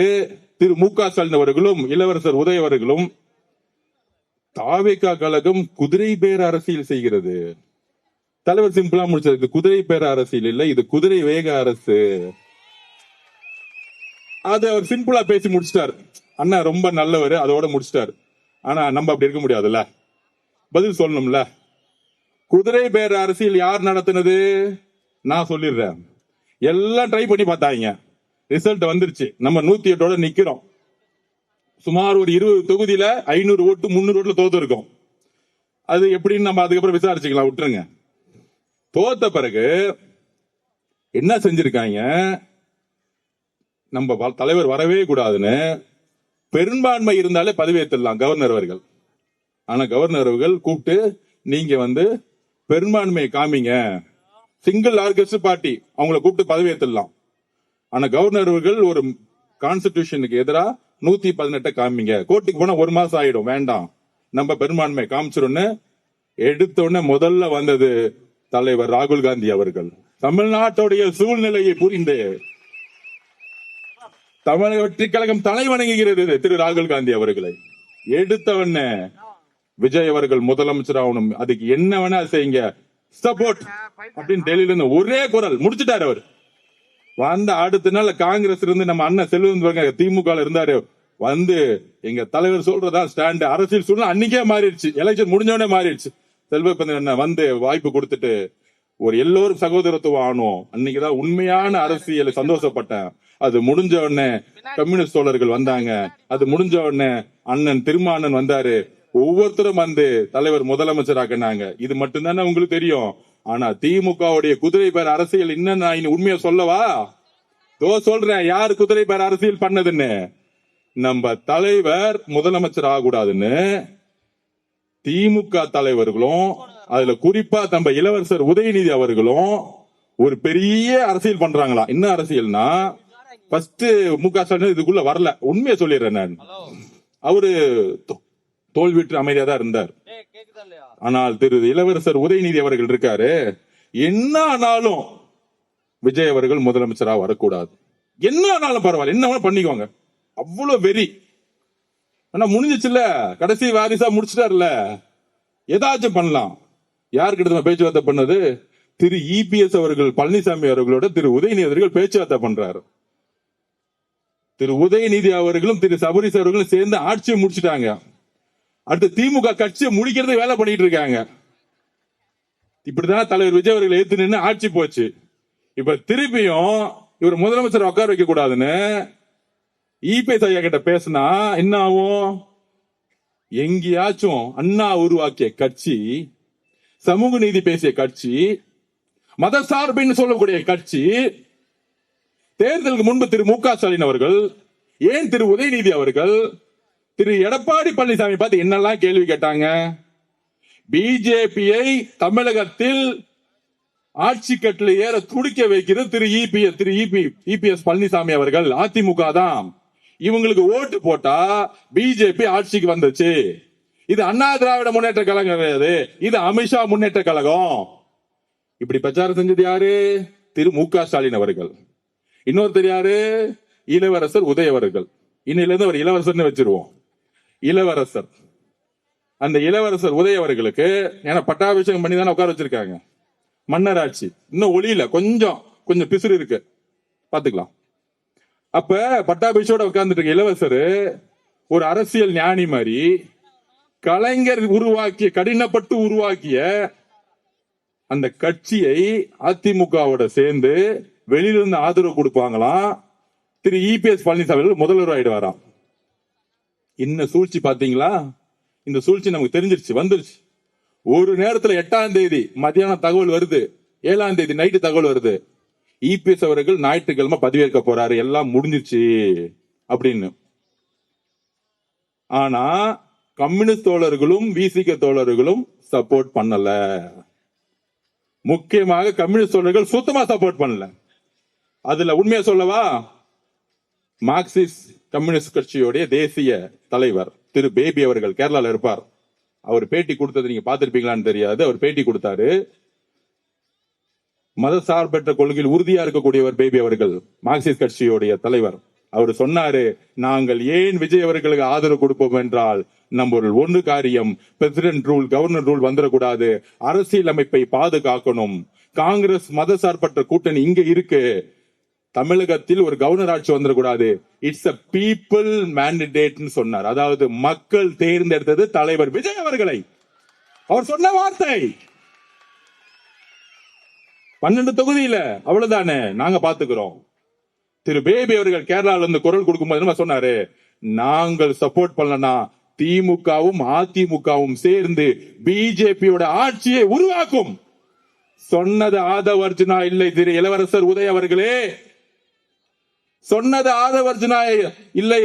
திரு மு க ஸ்டாலின் அவர்களும் இளவரசர் உதய அவர்களும், தாவேகா கழகம் குதிரை பேர அரசியல் செய்கிறது. தலைவர் சிம்பிளா முடிச்சது, குதிரை பேர அரசியல் இல்ல, இது குதிரை வேக அரசு. அது அவர் சிம்பிளா பேசி முடிச்சிட்டார். அண்ணா ரொம்ப நல்லவர், அதோட முடிச்சிட்டார். ஆனா நம்ம அப்படி இருக்க முடியாதுல்ல, பதில் சொல்லணும்ல. குதிரை பேர அரசியல் யார் நடத்தினது? நான் சொல்லிடுறேன். எல்லாம் ட்ரை பண்ணி பார்த்தாங்க, ரிசல்ட் வந்துருச்சு. நம்ம 108 நிக்கிறோம். சுமார் ஒரு 20 தொகுதியில 500 ஓட்டு 300 ஓட்டுல தோத்து இருக்கோம். அது எப்படின்னு நம்ம அதுக்கப்புறம் விசாரிச்சுக்கலாம், விட்டுருங்க. தோத்த பிறகு என்ன செஞ்சிருக்காங்க? நம்ம தலைவர் வரவே கூடாதுன்னு பெரும்பான்மை இருந்தாலே பதவி ஏற்றலாம் கவர்னர் அவர்கள். ஆனா கவர்னர் அவர்கள் கூப்பிட்டு, நீங்க வந்து பெரும்பான்மையை காமிங்க, சிங்கிள் லார்ஜஸ்ட் பார்ட்டி அவங்களை கூப்பிட்டு பதவி ஏத்துடலாம். ஆனா கவர்னர் அவர்கள் ஒரு கான்ஸ்டிடியூஷனுக்கு எதிராக 118 காமிங்க, கோர்ட்டுக்கு போனா 1 மாசம் ஆயிடும், வேண்டாம் நம்ம பெரும்பான்மை காமிச்சிரும்னு எடுத்த உடனே முதல்ல வந்தது தலைவர் ராகுல் காந்தி அவர்கள். தமிழ்நாட்டுடைய சூழ்நிலையை புரிந்து தமிழக வெற்றி கழகம் தலைவணங்குகிறது திரு ராகுல் காந்தி அவர்களை. எடுத்தவன விஜய் அவர்கள் முதலமைச்சர் ஆகணும், அதுக்கு என்ன வேணா செய்யுங்க, சப்போர்ட் அப்படின்னு டெல்லியில இருந்து ஒரே குரல் முடிச்சுட்டாரு அவர். வந்த அடுத்த நாள் காங்கிரஸ் இருந்து நம்ம அண்ணன் செல்வம் திமுக இருந்தாரு, வந்து எங்க தலைவர் சொல்றதா ஸ்டாண்ட். அரசியல் சூழ்நிலை அன்னைக்கே மாறிடுச்சு, எலெக்ஷன் முடிஞ்சவனே மாறிடுச்சு. செல்வப்பந்தன் வந்து வாய்ப்பு கொடுத்துட்டு ஒரு எல்லோரும் சகோதரத்துவம் ஆனோம். அன்னைக்குதான் உண்மையான அரசியல் சந்தோஷப்பட்டேன். அது முடிஞ்ச உடனே கம்யூனிஸ்ட் தோழர்கள் வந்தாங்க, அது முடிஞ்ச உடனே அண்ணன் திருமானன் வந்தாரு, ஒவ்வொருத்தரும் வந்து தலைவர் முதலமைச்சர் ஆக்கினாங்க. இது மட்டும்தானே உங்களுக்கு தெரியும். ஆனா திமுகவுடைய குதிரை பேர் அரசியல் இன்னும் நான் உண்மையா சொல்லவா? சொல்றேன் யாரு குதிரை பேர் அரசியல் பண்ணதுன்னு. நம்ம தலைவர் முதலமைச்சர் ஆகக்கூடாதுன்னு திமுக தலைவர்களும், அதுல குறிப்பா நம்ம இளவரசர் உதயநிதி அவர்களும் ஒரு பெரிய அரசியல் பண்றாங்களா. என்ன அரசியல்னா, ஃபர்ஸ்ட் முக ஸ்டாலின் இதுக்குள்ள வரல, உண்மையை சொல்லிடுறேன் நான். அவரு தோல்வியுற்று அமைதியா தான் இருந்தார். ஆனால் திரு இளவரசர் உதயநிதி அவர்கள் இருக்காரு, என்ன ஆனாலும் விஜய் அவர்கள் முதலமைச்சராக வரக்கூடாது, என்ன ஆனாலும் பரவாயில்ல, என்ன பண்ணிக்கோங்க, அவ்வளவு வெறி. ஆனா முடிஞ்சிச்சுல, கடைசி வாரிசா முடிச்சிட்டாருல, ஏதாச்சும் பண்ணலாம். யாருக்கிட்ட பேச்சுவார்த்தை பண்ணது? திரு இபிஎஸ் அவர்கள் பழனிசாமி அவர்களோட திரு உதயநிதி அவர்கள் பேச்சுவார்த்தை பண்றாரு. திரு உதயநிதி அவர்களும் திரு சபரிஸ் அவர்களும் சேர்ந்து ஆட்சியை முடிச்சுட்டாங்க. அடுத்து திமுக கட்சியை முடிக்கிறது வேலை பண்ணிட்டு இருக்காங்க. இப்படிதான் தலைவர் விஜய் அவர்கள் ஏத்து நின்று ஆட்சி போச்சு. இப்ப திருப்பியும் இவர் முதலமைச்சர் உட்கார வைக்க கூடாதுன்னு இபிஎஸ் ஐயா கிட்ட பேசினா என்ன ஆகும்? எங்கேயாச்சும் அண்ணா உருவாக்கிய கட்சி, சமூக நீதி பேசிய கட்சி, மத சார்பின்னு சொல்லக்கூடிய கட்சி, தேர்தலுக்கு முன்பு திரு மு க ஸ்டாலின் அவர்கள், ஏன் திரு உதயநிதி அவர்கள் திரு எடப்பாடி பழனிசாமி பார்த்து என்னெல்லாம் கேள்வி கேட்டாங்க? பிஜேபியை தமிழகத்தில் ஆட்சி கட்டில ஏற துடிக்க வைக்கிறது திரு இபிஎஸ் பழனிசாமி அவர்கள். அதிமுக தான் இவங்களுக்கு ஓட்டு போட்டா பிஜேபி ஆட்சிக்கு வந்துச்சு. இது அண்ணா திராவிட முன்னேற்ற கழகம் கிடையாது, இது அமித்ஷா முன்னேற்ற கழகம். இப்படி பிரச்சாரம் செஞ்சது யாரு? திரு மு க ஸ்டாலின் அவர்கள். இன்னொருத்தர் யாரு? இளவரசர் உதய அவர்கள். இன்னில இருந்து அவர் இளவரசர்னு வச்சிருவோம். இளவரசர், அந்த இளவரசர் உதய அவர்களுக்கு ஏன்னா பட்டாபிஷேகம் பண்ணி தானே உட்கார வச்சிருக்காங்க. மன்னர் ஆட்சி இன்னும் ஒளியில கொஞ்சம் பிசுறு இருக்கு, பாத்துக்கலாம். அப்ப பட்டாபிஷோட உட்கார்ந்துட்டு இருக்க இளவரசர் ஒரு அரசியல் ஞானி மாதிரி, கலைஞர் உருவாக்கிய, கடினப்பட்டு உருவாக்கிய அந்த கட்சியை அதிமுகவோட சேர்ந்து வெளியில இருந்து ஆதரவு கொடுப்பாங்களாம். திரு இபிஎஸ் பழனிசாமி முதல்வர் ஆயிடுவாராம். என்ன சூழ்ச்சி பாத்தீங்களா? இந்த சூழ்ச்சி நமக்கு தெரிஞ்சிருச்சு, வந்துருச்சு. ஒரு நேரத்துல 8ஆம் தேதி மத்தியானம் தகவல் வருது, 7ஆம் தேதி நைட்டு தகவல் வருது, இபிஎஸ் அவர்கள் ஞாயிற்றுக்கிழமை பதவியேற்க போறாரு, எல்லாம் முடிஞ்சிருச்சு அப்படின்னு. ஆனா கம்யூனிஸ்ட் தோழர்களும் விசிக தோழர்களும் சப்போர்ட் பண்ணல. முக்கியமாக கம்யூனிஸ்ட் தோழர்கள் சுத்தமா சப்போர்ட் பண்ணல. அதுல உண்மையா சொல்லவா, மார்க்சிஸ்ட் கம்யூனிஸ்ட் கட்சியுடைய தேசிய தலைவர் திரு பேபி அவர்கள் கேரளால இருப்பார். அவர் பேட்டி கொடுத்தது நீங்க பாத்திருப்பீங்களான்னு தெரியாது. அவர் பேட்டி கொடுத்தாரு. மத சார்பற்ற கொள்கையில் உறுதியா இருக்கக்கூடியவர் பேபி அவர்கள், மார்க்சிஸ்ட் கட்சியுடைய தலைவர். அவர் சொன்னாரு, நாங்கள் ஏன் விஜய் அவர்களுக்கு ஆதரவு கொடுப்போம் என்றால், நம்ம ஒன்று காரியம், பிரசிடென்ட் ரூல், கவர்னர் ரூல் வந்துடக்கூடாது, அரசியல் அமைப்பை பாதுகாக்கணும். காங்கிரஸ் மத சார்பற்ற கூட்டணி இங்க இருக்கு, தமிழகத்தில் ஒரு கவர்னர் ஆட்சி வந்துடக்கூடாது. இட்ஸ் a people mandate சொன்னார். அதாவது மக்கள் தேர்ந்தெடுத்தது தலைவர் விஜய் அவர்களை. அவர் சொன்ன வார்த்தை 12 தொகுதியில அவ்வளவுதானே, நாங்க பாத்துக்கிறோம். திரு பேபி அவர்கள் கேரளால இருந்து குரல் கொடுக்கும்போது என்ன சொன்னாரு? நாங்கள் சப்போர்ட் பண்ணலனா திமுகவும் அதிமுகவும் சேர்ந்து பிஜேபியோட ஆட்சியை உருவாக்கும். சொன்னது ஆதவ அர்ஜுனா இல்லை திரு இளவரசர் உதய அவர்களே, சொன்னது ஆதவ அர்ஜுனா இல்லை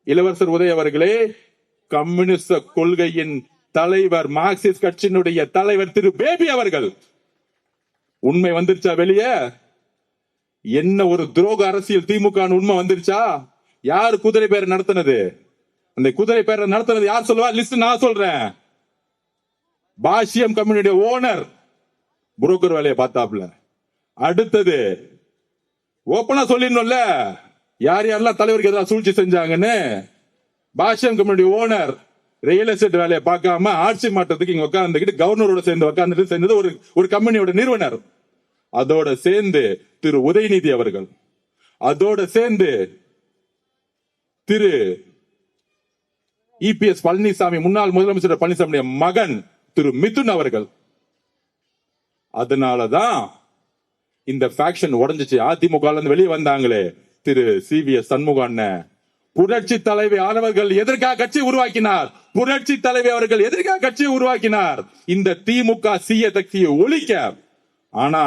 இளவரசர் உதய அவர்களே. கம்யூனிஸ்ட் கொள்கையின் தலைவர் மார்க்சிஸ்ட் கட்சியினுடைய தலைவர் திரு பேபி அவர்கள். உண்மை வந்துருச்சா வெளியே? என்ன ஒரு துரோக அரசியல் திமுக உண்மை வந்துருச்சா? யார் குதிரை பேர் நடத்தினது? அந்த குதிரை பேரை நடத்தினது யார் சொல்லுவா? லிஸ்ட் நான் சொல்றேன். பாஷ்யம் கம்பெனியுடைய ஓனர் புரோக்கர் வேலையை பார்த்தாப்ல. அடுத்தது ஓப்பனா சொல்லிடணும்ல யார் யாரெல்லாம் தலைவருக்கு எதாவது சூழ்ச்சி செஞ்சாங்கன்னு. பாஷ்யம் கம்பெனியுடைய ஓனர் ரியல் எஸ்டேட் வேலையை பார்க்காம ஆட்சி மாற்றத்துக்கு இங்க உட்கார்ந்துக்கிட்டு கவர்னரோட சேர்ந்து உட்கார்ந்துட்டு சேர்ந்தது ஒரு கம்பெனியோட நிறுவனர். அதோட சேர்ந்து திரு உதயநிதி அவர்கள், அதோட சேர்ந்து திரு இபிஎஸ் பழனிசாமி, முன்னாள் முதலமைச்சர் பழனிசாமி மகன் திரு மிதுன் அவர்கள். அதனாலதான் இந்த ஃபேக்ஷன் உடைஞ்சிச்சு. அதிமுக வெளியே வந்தாங்களே திரு சிவிஎஸ் சண்முகம், புரட்சி தலைவி ஆனவர்கள் எதற்காக கட்சி உருவாக்கினார்? புரட்சி தலைவி அவர்கள் எதற்காக கட்சியை உருவாக்கினார்? இந்த திமுக சீய கட்சியை ஒழிக்க. ஆனா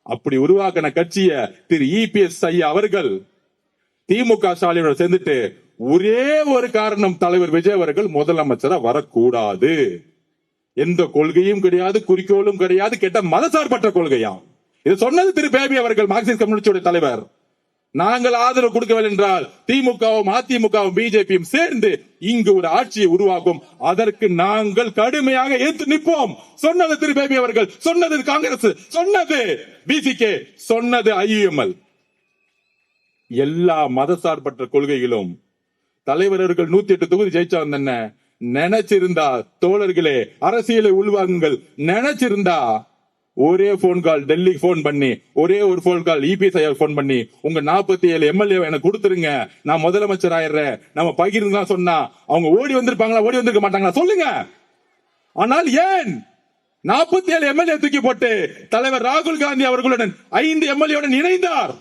அப்படி உருவாக்கின கட்சிய திரு இபிஎஸ் ஐயா அவர்கள் திமுக ஸ்டாலினோட சேர்ந்துட்டு ஒரே ஒரு காரணம், தலைவர் விஜய் அவர்கள் முதலமைச்சரா வரக்கூடாது. எந்த கொள்கையும் கிடையாது, குறிக்கோளும் கிடையாது, கெட்ட மதசார்பற்ற கொள்கையாம். இது சொன்னது திரு பேபி அவர்கள், மார்க்சிஸ்ட் கம்யூனிஸ்ட் தலைவர். நாங்கள் ஆதரவு கொடுக்கவில்லை என்றால் திமுகவும் அதிமுகவும் பிஜேபியும் சேர்ந்து இங்கு ஒரு ஆட்சியை உருவாக்கும். அதற்கு நாங்கள் கடுமையாக எதிர்த்து நிற்போம். சொன்னது திரு பேபி அவர்கள், சொன்னது காங்கிரஸ், சொன்னது பிசிகே, சொன்னது ஐயுஎம்எல். எல்லா மதசார்பற்ற கொள்கைகளும் தலைவர்கள் 108 தொகுதி ஜெயிச்சா என்ன நினைச்சிருந்தா, தோழர்களே அரசியலை உள்வாங்குங்கள், நினைச்சிருந்தா ஒரே போன் கால் டெல்லி போன் பண்ணி, ஒரே ஒரு போன் கால் இபிஎஸ் போன் பண்ணி, உங்க 47 எம்எல்ஏ எனக்கு கொடுத்துருங்க, நான் முதலமைச்சர் ஆயிடுறேன், நம்ம பகிர்ந்து சொன்னா அவங்க ஓடி வந்திருப்பாங்களா? ஓடி வந்திருக்க மாட்டாங்களா? சொல்லுங்க. ஆனால் ஏன் 47 எம்எல்ஏ தூக்கி போட்டு தலைவர் ராகுல் காந்தி அவர்களுடன் 5 எம்எல்ஏ இணைந்தார்?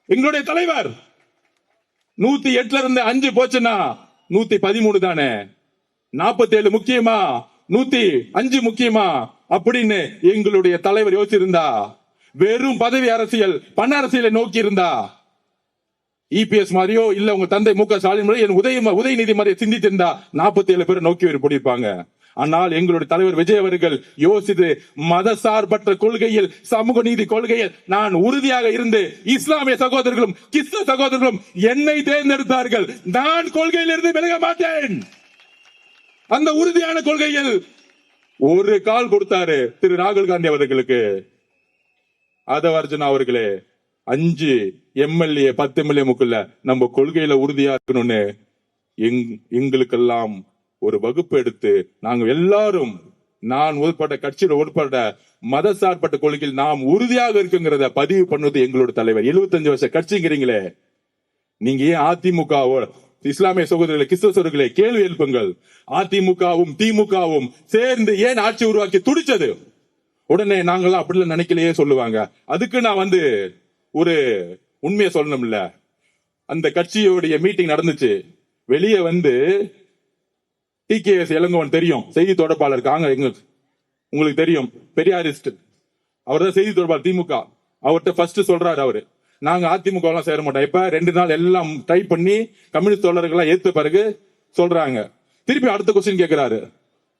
எங்களுடைய தலைவர் 108 இருந்து 5 போச்சுன்னா 113 தானே. 47 முக்கியமா 105 முக்கியமா அப்படின்னு எங்களுடைய தலைவர் யோசிச்சிருந்தா, வெறும் பதவி அரசியல் பண அரசியலை நோக்கி இருந்தா, இபிஎஸ் மாதிரியோ இல்ல உங்க தந்தை மு க ஸ்டாலின் உதயநிதி மாதிரியோ சிந்தித்திருந்தா 47 பேரை நோக்கி போடிப்பாங்க. ஆனால் எங்களுடைய தலைவர் விஜய் அவர்கள் யோசித்து மதசார்பற்ற கொள்கையில், சமூக நீதி கொள்கையில் நான் உறுதியாக இருந்து இஸ்லாமிய சகோதரர்களும் கிறிஸ்தவ சகோதரர்களும் என்னை தேர்ந்தெடுத்தார்கள். நான் கொள்கையிலிருந்து விலக மாட்டேன். அந்த உறுதியான கொள்கையில் ஒரு கால் கொடுத்தாரு திரு ராகுல் காந்தி அவர்களுக்கு. ஆதவர்ஜுனா அவர்களே, 5 எம்எல்ஏ 10 எம்எல்ஏ முக்குள்ள நம்ம கொள்கையில உறுதியா இருக்கணும்னு எங்களுக்கெல்லாம் ஒரு வகுப்பு எடுத்து நாங்க எல்லாரும், நான் உட்பட கட்சியோட உட்பட மதசார்பற்ற கொள்கையில் நாம் உறுதியாக இருக்குங்கிறத பதிவு பண்ணது எங்களோட தலைவர். 75 வருஷ கட்சிங்கிறீங்களே, நீங்க ஏன் அதிமுக இஸ்லாமிய சகோதரர்களை கிறிஸ்தவ சகோதரர்களை கேள்வி எழுப்புங்கள். அதிமுகவும் திமுகவும் சேர்ந்து ஏன் ஆட்சி உருவாக்கி துடிச்சது? உடனே நாங்களாம் அப்படிலாம் நினைக்கலையே சொல்லுவாங்க. அதுக்கு நான் ஒரு உண்மையை சொல்லணும்ல. அந்த கட்சியோடைய மீட்டிங் நடந்துச்சு. வெளியே டிகேஎஸ் இளங்கோவன் தெரியும், செய்தி தொடர்பாளர், உங்களுக்கு தெரியும், பெரியாரிஸ்ட், அவர் தான் செய்தி தொடர்பாளர் திமுக. அவர்கிட்ட ஃபர்ஸ்ட் சொல்றாரு, அவரு நாங்க அதிமுக எல்லாம் சேர மாட்டோம். இப்ப 2 நாள் எல்லாம் டைப் பண்ணி கம்யூனிஸ்ட் தோழர்கள் ஏத்த பிறகு சொல்றாங்க. திருப்பி அடுத்த கொஸ்டின் கேட்கிறாரு,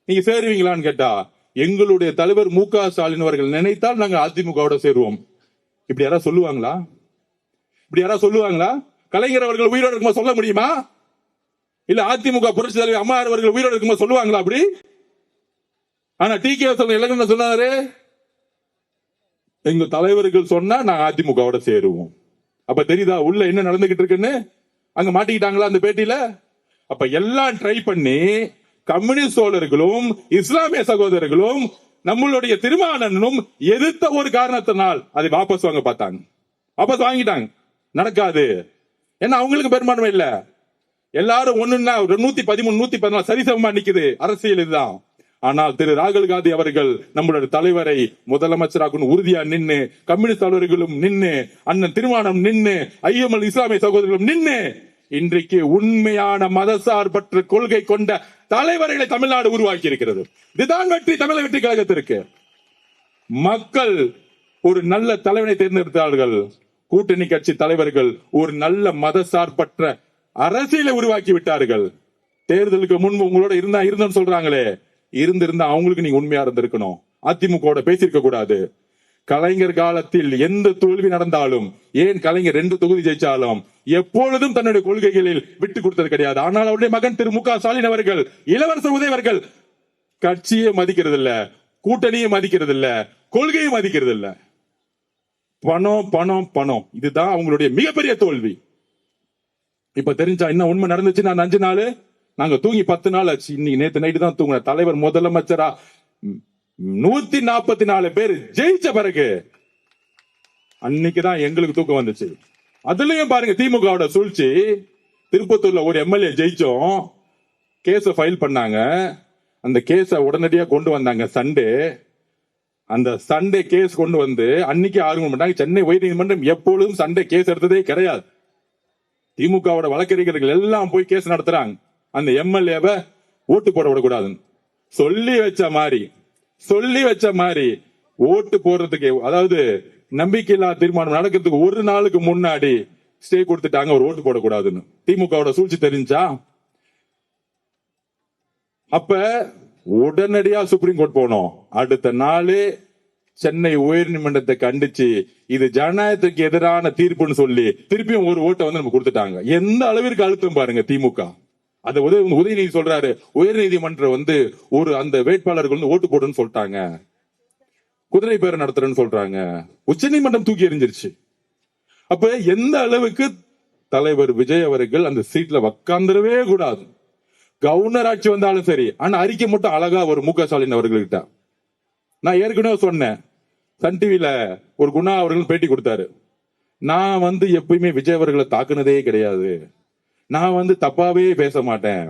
நீங்க சேருவீங்களான்னு கேட்டா, எங்களுடைய தலைவர் மு க ஸ்டாலின் அவர்கள் நினைத்தால் நாங்க அதிமுகவோட சேருவோம். இப்படி யாராவது சொல்லுவாங்களா? இப்படி யாராவது சொல்லுவாங்களா? கலைஞர் அவர்கள் உயிரோடு இருக்கும்போது சொல்ல முடியுமா? இல்ல அதிமுக புரட்சி தலைவர் அம்மா அவர்கள் உயிரோடு இருக்கும்போது சொல்லுவாங்களா அப்படி? ஆனா டிகே இளங்கோவன் சொன்னாரு, எங்க தலைவர்கள் சொன்னா நாங்க அதிமுகவோட சேருவோம். அப்ப தெரியுதா உள்ள என்ன நடந்துகிட்டு இருக்குன்னு? அங்க மாட்டிக்கிட்டாங்களா அந்த பேட்டியில? அப்ப எல்லாம் ட்ரை பண்ணி கம்யூனிஸ்ட் தோழர்களும் இஸ்லாமிய சகோதரர்களும் நம்மளுடைய திருமாவளவனும் எதிர்த்த ஒரு காரணத்தினால் அதை வாபஸ் வாங்க பார்த்தாங்க. வாபஸ் வாங்கிட்டாங்க. நடக்காது. ஏன்னா அவங்களுக்கு பெரும்பான்மை இல்ல. எல்லாரும் ஒண்ணுன்னா 113 114 சரிசமமா நிக்குது. அரசியல் இதுதான். ஆனால் திரு ராகுல் காந்தி அவர்கள் நம்மளுடைய தலைவரை முதலமைச்சராக உறுதியா நின்று, கம்யூனிஸ்ட் தலைவர்களும் நின்று, அண்ணன் திருமாவளவன் நின்று, ஐஎம்எல் இஸ்லாமிய சகோதரர்களும் நின்று, இன்றைக்கு உண்மையான மதசார்பற்ற கொள்கை கொண்ட தலைவர்களை தமிழ்நாடு உருவாக்கி இருக்கிறது. இதுதான் வெற்றி தமிழக வெற்றி கழகத்திற்கு. மக்கள் ஒரு நல்ல தலைவனை தேர்ந்தெடுத்தார்கள். கூட்டணி கட்சி தலைவர்கள் ஒரு நல்ல மதசார்பற்ற அரசியலை உருவாக்கி விட்டார்கள். தேர்தலுக்கு முன்பு உங்களோட இருந்தோம்னு சொல்றாங்களே, இருந்திருந்தா அவங்களுக்கு நீங்க உண்மையா இருந்திருக்கணும். அதிமுக பேசியிருக்க கூடாது. கலைஞர் காலத்தில் எந்த தோல்வி நடந்தாலும், ஏன் கலைஞர் 2 தொகுதி ஜெயிச்சாலும் எப்பொழுதும் தன்னுடைய கொள்கைகளில் விட்டு கொடுத்தது கிடையாது. ஆனால் அவருடைய மகன் திரு மு க ஸ்டாலின் அவர்கள், இளவரசர் உதய அவர்கள் கட்சியை மதிக்கிறது இல்ல, கூட்டணியை மதிக்கிறது இல்ல, கொள்கையை மதிக்கிறது இல்ல. பணம் பணம் பணம், இதுதான் அவங்களுடைய மிகப்பெரிய தோல்வி. இப்ப தெரிஞ்சா என்ன உண்மை நடந்துச்சு? நான் 5 நாள் நாங்க தூங்கி 10 நாள் ஆச்சு. இன்னைக்கு நேத்து நைட்டு தான் தூங்கின. தலைவர் முதலமைச்சரா 144 பேர் ஜெயிச்ச பிறகு அன்னைக்குதான் எங்களுக்கு தூக்கம் வந்துச்சு. அதுலயும் பாருங்க திமுக சூழ்ச்சி. திருப்பத்தூர்ல ஒரு எம்எல்ஏ ஜெயிச்சோம், கேஸ ஃபைல் பண்ணாங்க. அந்த கேஸ உடனடியா கொண்டு வந்தாங்க சண்டே. அந்த சண்டே கேஸ் கொண்டு வந்து அன்னைக்கு ஆர்குமெண்ட் பண்ணாங்க. சென்னை உயர்நீதிமன்றம் எப்பொழுதும் சண்டே கேஸ் எடுத்ததே கிடையாது. திமுக வழக்கறிஞர்கள் எல்லாம் போய் கேஸ் நடத்துறாங்க. அந்த எம்எல்ஏவை ஓட்டு போட விடக்கூடாதுன்னு சொல்லி வச்ச மாதிரி ஓட்டு போடுறதுக்கு, அதாவது நம்பிக்கையில்லா தீர்மானம் நடக்கிறதுக்கு ஒரு நாளுக்கு முன்னாடி ஸ்டே கொடுத்துட்டாங்க, ஒரு ஓட்டு போடக்கூடாதுன்னு. திமுக சூழ்ச்சி தெரிஞ்சா அப்ப உடனடியா சுப்ரீம் கோர்ட் போனோம். அடுத்த நாளே சென்னை உயர்நீதிமன்றத்தை கண்டிச்சு இது ஜனநாயகத்துக்கு எதிரான தீர்ப்புன்னு சொல்லி திருப்பியும் ஒரு ஓட்டை நம்ம கொடுத்துட்டாங்க. எந்த அளவிற்கு அழுத்தம் பாருங்க திமுக. அந்த உதயநிதி சொல்றாரு, உயர்நீதிமன்றம் ஒரு அந்த வேட்பாளர்கள் ஓட்டு போடுன்னு சொல்லிட்டாங்க, குதிரை பேர நடத்துறேன்னு சொல்றாங்க. உச்சநீதிமன்றம் தூக்கி எறிஞ்சிருச்சு. அப்ப எந்த அளவுக்கு தலைவர் விஜய் அவர்கள் அந்த சீட்ல உட்கார்ந்துடவே கூடாது. கவர்னர் ஆட்சி வந்தாலும் சரி, ஆனா அறிக்கை மட்டும் அழகா ஒரு மு க ஸ்டாலின் அவர்கள்கிட்ட. நான் ஏற்கனவே சொன்னேன், சன் டிவில ஒரு குணா அவர்கள் பேட்டி கொடுத்தாரு. நான் எப்பயுமே விஜய் அவர்களை தாக்குனதே கிடையாது, நான் தப்பாவே பேச மாட்டேன்,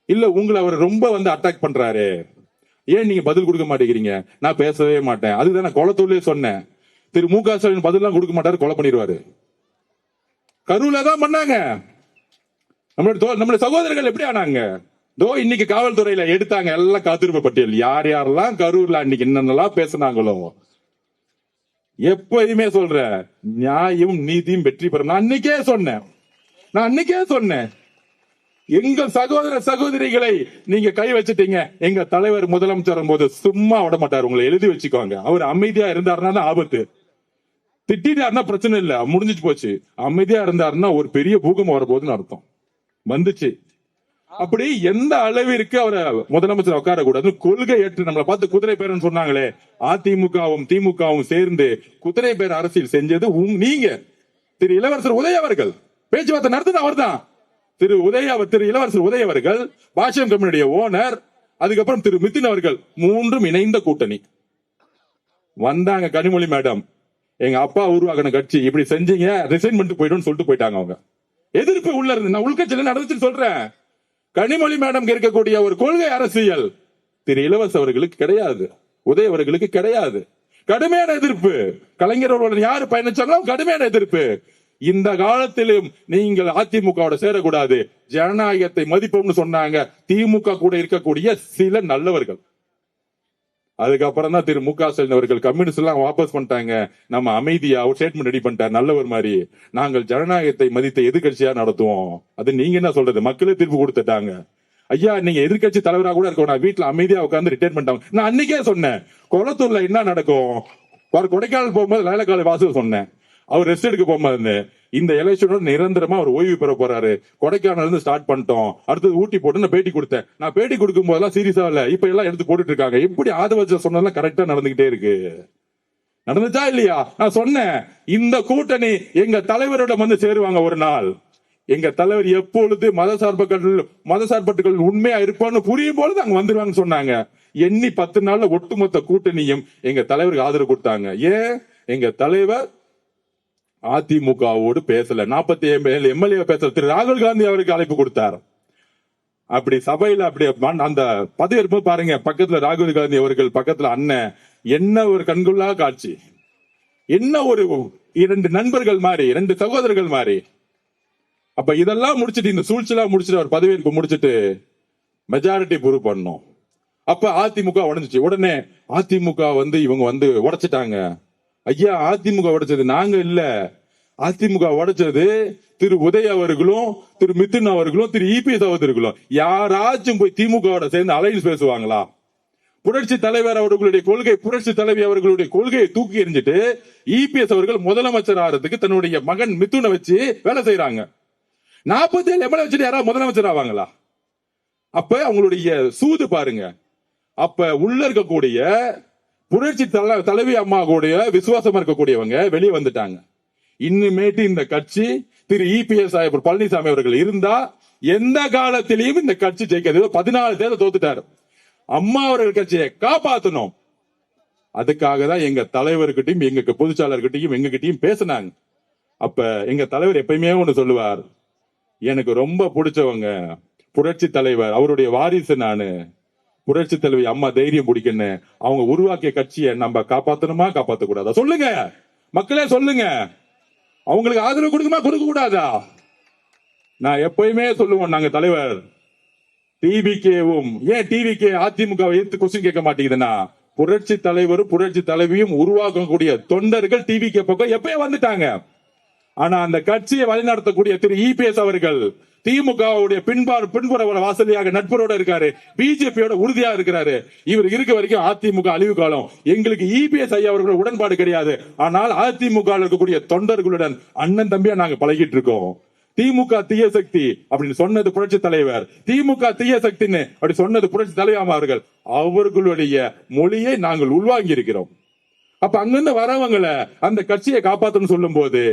இல்ல உங்களை அவர் ரொம்ப அட்டாக் பண்றாரு, ஏன் நீங்க பதில் கொடுக்க மாட்டேங்கிறீங்க, நான் பேசவே மாட்டேன். அதுதான் நான் கொலத்தூர்லயே சொன்னேன். திரு மு க ஸ்டாலின் பதில் எல்லாம் கொடுக்க மாட்டாரு, கொலை பண்ணிடுவாரு. கரூர்ல தான் பண்ணாங்க. நம்மளுடைய சகோதரர்கள் எப்படி ஆனாங்க? இன்னைக்கு காவல்துறையில எடுத்தாங்க எல்லாம் காத்திருப்பு பட்டியல், யார் யாரெல்லாம் கரூர்ல அன்னைக்கு என்னென்னலாம் பேசினாங்களோ. எப்பயுமே சொல்ற, நியாயம் நீதியும் வெற்றி பெறும். நான் அன்னைக்கே சொன்னேன், எங்க சகோதர சகோதரிகளை நீங்க கை வச்சுட்டீங்க. எங்க தலைவர் முதலமைச்சர் போது சும்மா விட மாட்டார், உங்களை எழுதி வச்சுக்கோங்க. அவர் அமைதியா இருந்தாருன்னா தான் ஆபத்து. திட்டாருன்னா பிரச்சனை இல்ல, முடிஞ்சிச்சு போச்சு. அமைதியா இருந்தாருன்னா ஒரு பெரிய பூகம்பம் வரப்போகுதுன்னு அர்த்தம். வந்துச்சு. அப்படி எந்த அளவிற்கு அவரை முதலமைச்சர் உட்கார கூடாது, கொள்கை ஏற்று நம்மளை பார்த்து குதிரை பேரன்னு சொன்னாங்களே, அதிமுகவும் திமுகவும் சேர்ந்து குதிரை பேர அரசியல் செஞ்சது நீங்க. திரு இளவரசர் உதய அவர்கள் பேச்சுவார்த்தை நடத்துது அவர் தான். திரு இளவரசர் உதய அவர்கள், பாஷம் கம்பெனியுடைய ஓனர், அதுக்கப்புறம் திரு மிதின் அவர்கள், மூன்றும் இணைந்த கூட்டணி வந்தாங்க. கனிமொழி மேடம், எங்க அப்பா உருவாக்கின கட்சி இப்படி செஞ்சீங்க, ரிசைன் பண்ணிட்டு போயிடும் சொல்லிட்டு போயிட்டாங்க. அவங்க எதிர்ப்பு உள்ள இருந்து, நான் உள்கட்சியில நடந்துச்சுன்னு சொல்றேன். கனிமொழி மேடம் இருக்கக்கூடிய ஒரு கொள்கை அரசியல் திரு இளவரசர் அவர்களுக்கு கிடையாது, உதய அவர்களுக்கு கிடையாது. கடுமையான எதிர்ப்பு. கலைஞர்களுடன் யாரு பயணிச்சாலும் கடுமையான எதிர்ப்பு. இந்த காலத்திலும் நீங்கள் அதிமுக சேரக்கூடாது, ஜனநாயகத்தை மதிப்போம்னு சொன்னாங்க திமுக கூட இருக்கக்கூடிய சில நல்லவர்கள். அதுக்கப்புறம் தான் திரு மு க ஸ்டாலின் அவர்கள் கம்யூனிஸ்ட் எல்லாம் வாபஸ் பண்ணிட்டாங்க. நம்ம அமைதியா ஒரு ஸ்டேட்மெண்ட் ரெடி பண்ணிட்டார், நல்லவர் மாதிரி. நாங்கள் ஜனநாயகத்தை மதித்த எதிர்கட்சியா நடத்துவோம். அது நீங்க என்ன சொல்றது? மக்களே தீர்ப்பு கொடுத்துட்டாங்க. ஐயா, நீங்க எதிர்கட்சி தலைவராக கூட இருக்கணும், வீட்டுல அமைதியா உட்கார்ந்து ரிட்டையர் பண்ணிட்டாங்க. நான் அன்னைக்கே சொன்னேன், கொளத்தூர்ல என்ன நடக்கும். கொடைக்கானல் போகும்போது லைலக்காலை வாசல் சொன்னேன், அவர் ரெஸ்ட் எடுக்க போகும்போது இந்த எலெக்ஷனோட நிரந்தரமா அவர் ஓய்வு பெற போறாரு, கொடைக்கானல் இருந்து ஸ்டார்ட் பண்ணிட்டோம், அடுத்தது ஊட்டி போட்டு நான் பேட்டி கொடுத்தேன். நான் பேட்டி கொடுக்கும் போதெல்லாம் சீரியஸா இல்ல, இப்ப எல்லாம் எடுத்து போட்டுட்டு இருக்காங்க. எப்படி ஆதவச்ச சொன்னதெல்லாம் கரெக்டா நடந்துகிட்டே இருக்கு. நடந்துச்சா இல்லையா? நான் சொன்னேன், இந்த கூட்டணி எங்க தலைவரோட சேருவாங்க ஒரு நாள். எங்க தலைவர் எப்பொழுது மதசார்பற்றுகள் உண்மையா இருப்பான்னு புரியும் பொழுது அங்க வந்துருவாங்க சொன்னாங்க. எண்ணி 10 நாள்ல ஒட்டுமொத்த கூட்டணியும் எங்க தலைவருக்கு ஆதரவு கொடுத்தாங்க. ஏன்? எங்க தலைவர் அதிமுகவோடு பேசல, 47 எம்எல்ஏ பேசல. திரு ராகுல் காந்தி அவருக்கு அழைப்பு கொடுத்தார். அப்படி சபையில அப்படி அந்த பதவியேற்பு பாருங்க, பக்கத்துல ராகுல் காந்தி அவர்கள், பக்கத்துல அண்ணன், என்ன ஒரு கண்கொள்ளா காட்சி, என்ன ஒரு 2 நண்பர்கள் மாதிரி, 2 சகோதரர்கள் மாதிரி. அப்ப இதெல்லாம் முடிச்சிட்டு, இந்த சூழ்ச்சியெல்லாம் முடிச்சிட்டு, அவர் பதவியேற்பு முடிச்சிட்டு மெஜாரிட்டி ப்ரூவ் பண்ணோம். அப்ப அதிமுக உடைஞ்சிச்சு. உடனே அதிமுக இவங்க உடைச்சிட்டாங்க. ஐயா, அதிமுக உடைச்சது நாங்க இல்ல, அதிமுக உடைச்சது திரு உதய அவர்களும் திரு மிதுன் அவர்களும் திரு இபிஎஸ் அவர்களும். யாராச்சும் போய் திமுக சேர்ந்து அலைன்ஸ் பேசுவாங்களா? புரட்சி தலைவர் அவர்களுடைய கொள்கை, புரட்சி தலைவி அவர்களுடைய கொள்கையை தூக்கி எறிஞ்சிட்டு இபிஎஸ் அவர்கள் முதலமைச்சர் ஆகிறதுக்கு தன்னுடைய மகன் மிதுனை வச்சு வேலை செய்யறாங்க. 47 எம்எல்ஏ வச்சுட்டு யாராவது முதலமைச்சர் ஆவாங்களா? அப்ப அவங்களுடைய சூது பாருங்க. அப்ப உள்ள இருக்கக்கூடிய புரட்சி தலைவி அம்மா கூடிய விசுவாசமா இருக்கக்கூடியவங்க வெளியே வந்துட்டாங்க. இன்னுமேட்டு இந்த கட்சி திரு இபிஎஸ் பழனிசாமி அவர்கள் இருந்தா எந்த காலத்திலையும் இந்த கட்சி ஜெயிக்கிறது. 14 தேர்தல் தோத்துட்டாரு. அம்மா அவர்கள் கட்சியை காப்பாற்றணும். அதுக்காக தான் எங்க தலைவர்கிட்டையும் எங்க பொதுச்சாளர்கிட்டையும் எங்க கிட்டையும் பேசினாங்க. அப்ப எங்க தலைவர் எப்பயுமே ஒண்ணு சொல்லுவார், எனக்கு ரொம்ப பிடிச்சவங்க புரட்சி தலைவர், அவருடைய வாரிசு நானு, புரட்சி தலைவி அம்மா தைரியம் பிடிக்கன்னு அவங்க உருவாக்கிய கட்சியை நம்ம காப்பாத்தணுமா காப்பாத்த கூடாதா? சொல்லுங்க மக்களே, சொல்லுங்க. அவங்களுக்கு ஆதரவு கொடுக்குமா கொடுக்க கூடாதா? நான் எப்பயுமே சொல்லுவோம், நாங்க தலைவர் டிவிகேவும் ஏன் டிவிகே அதிமுக எதிர்த்து கொஸ்டின் கேட்க மாட்டேங்குதுன்னா, புரட்சி தலைவரும் புரட்சி தலைவியும் உருவாக்கக்கூடிய தொண்டர்கள் டிவிகே பக்கம் எப்பயே வந்துட்டாங்க. ஆனா அந்த கட்சியை வழிநடத்தக்கூடிய திரு இபிஎஸ் அவர்கள் திமுகவுடைய பின்புற வாசலியாக நட்பரோட இருக்காரு, பிஜேபியோட உறுதியா இருக்கிறாரு. இவர் இருக்க வரைக்கும் அதிமுக அழிவு காலம். எங்களுக்கு இபிஎஸ் ஐயா அவர்களோட உடன்பாடு கிடையாது. ஆனால் அதிமுக இருக்கக்கூடிய தொண்டர்களுடன் அண்ணன் தம்பியா நாங்க பழகிட்டு இருக்கோம். திமுக தீய சக்தி அப்படின்னு சொன்னது புரட்சி தலைவர், திமுக தீய சக்தின்னு அப்படி சொன்னது புரட்சி தலைவர் அவர்கள். அவர்களுடைய மொழியை நாங்கள் உள்வாங்கி இருக்கிறோம். அப்ப அங்கிருந்து வரவங்களை அந்த கட்சியை காப்பாற்றணும் சொல்லும் போது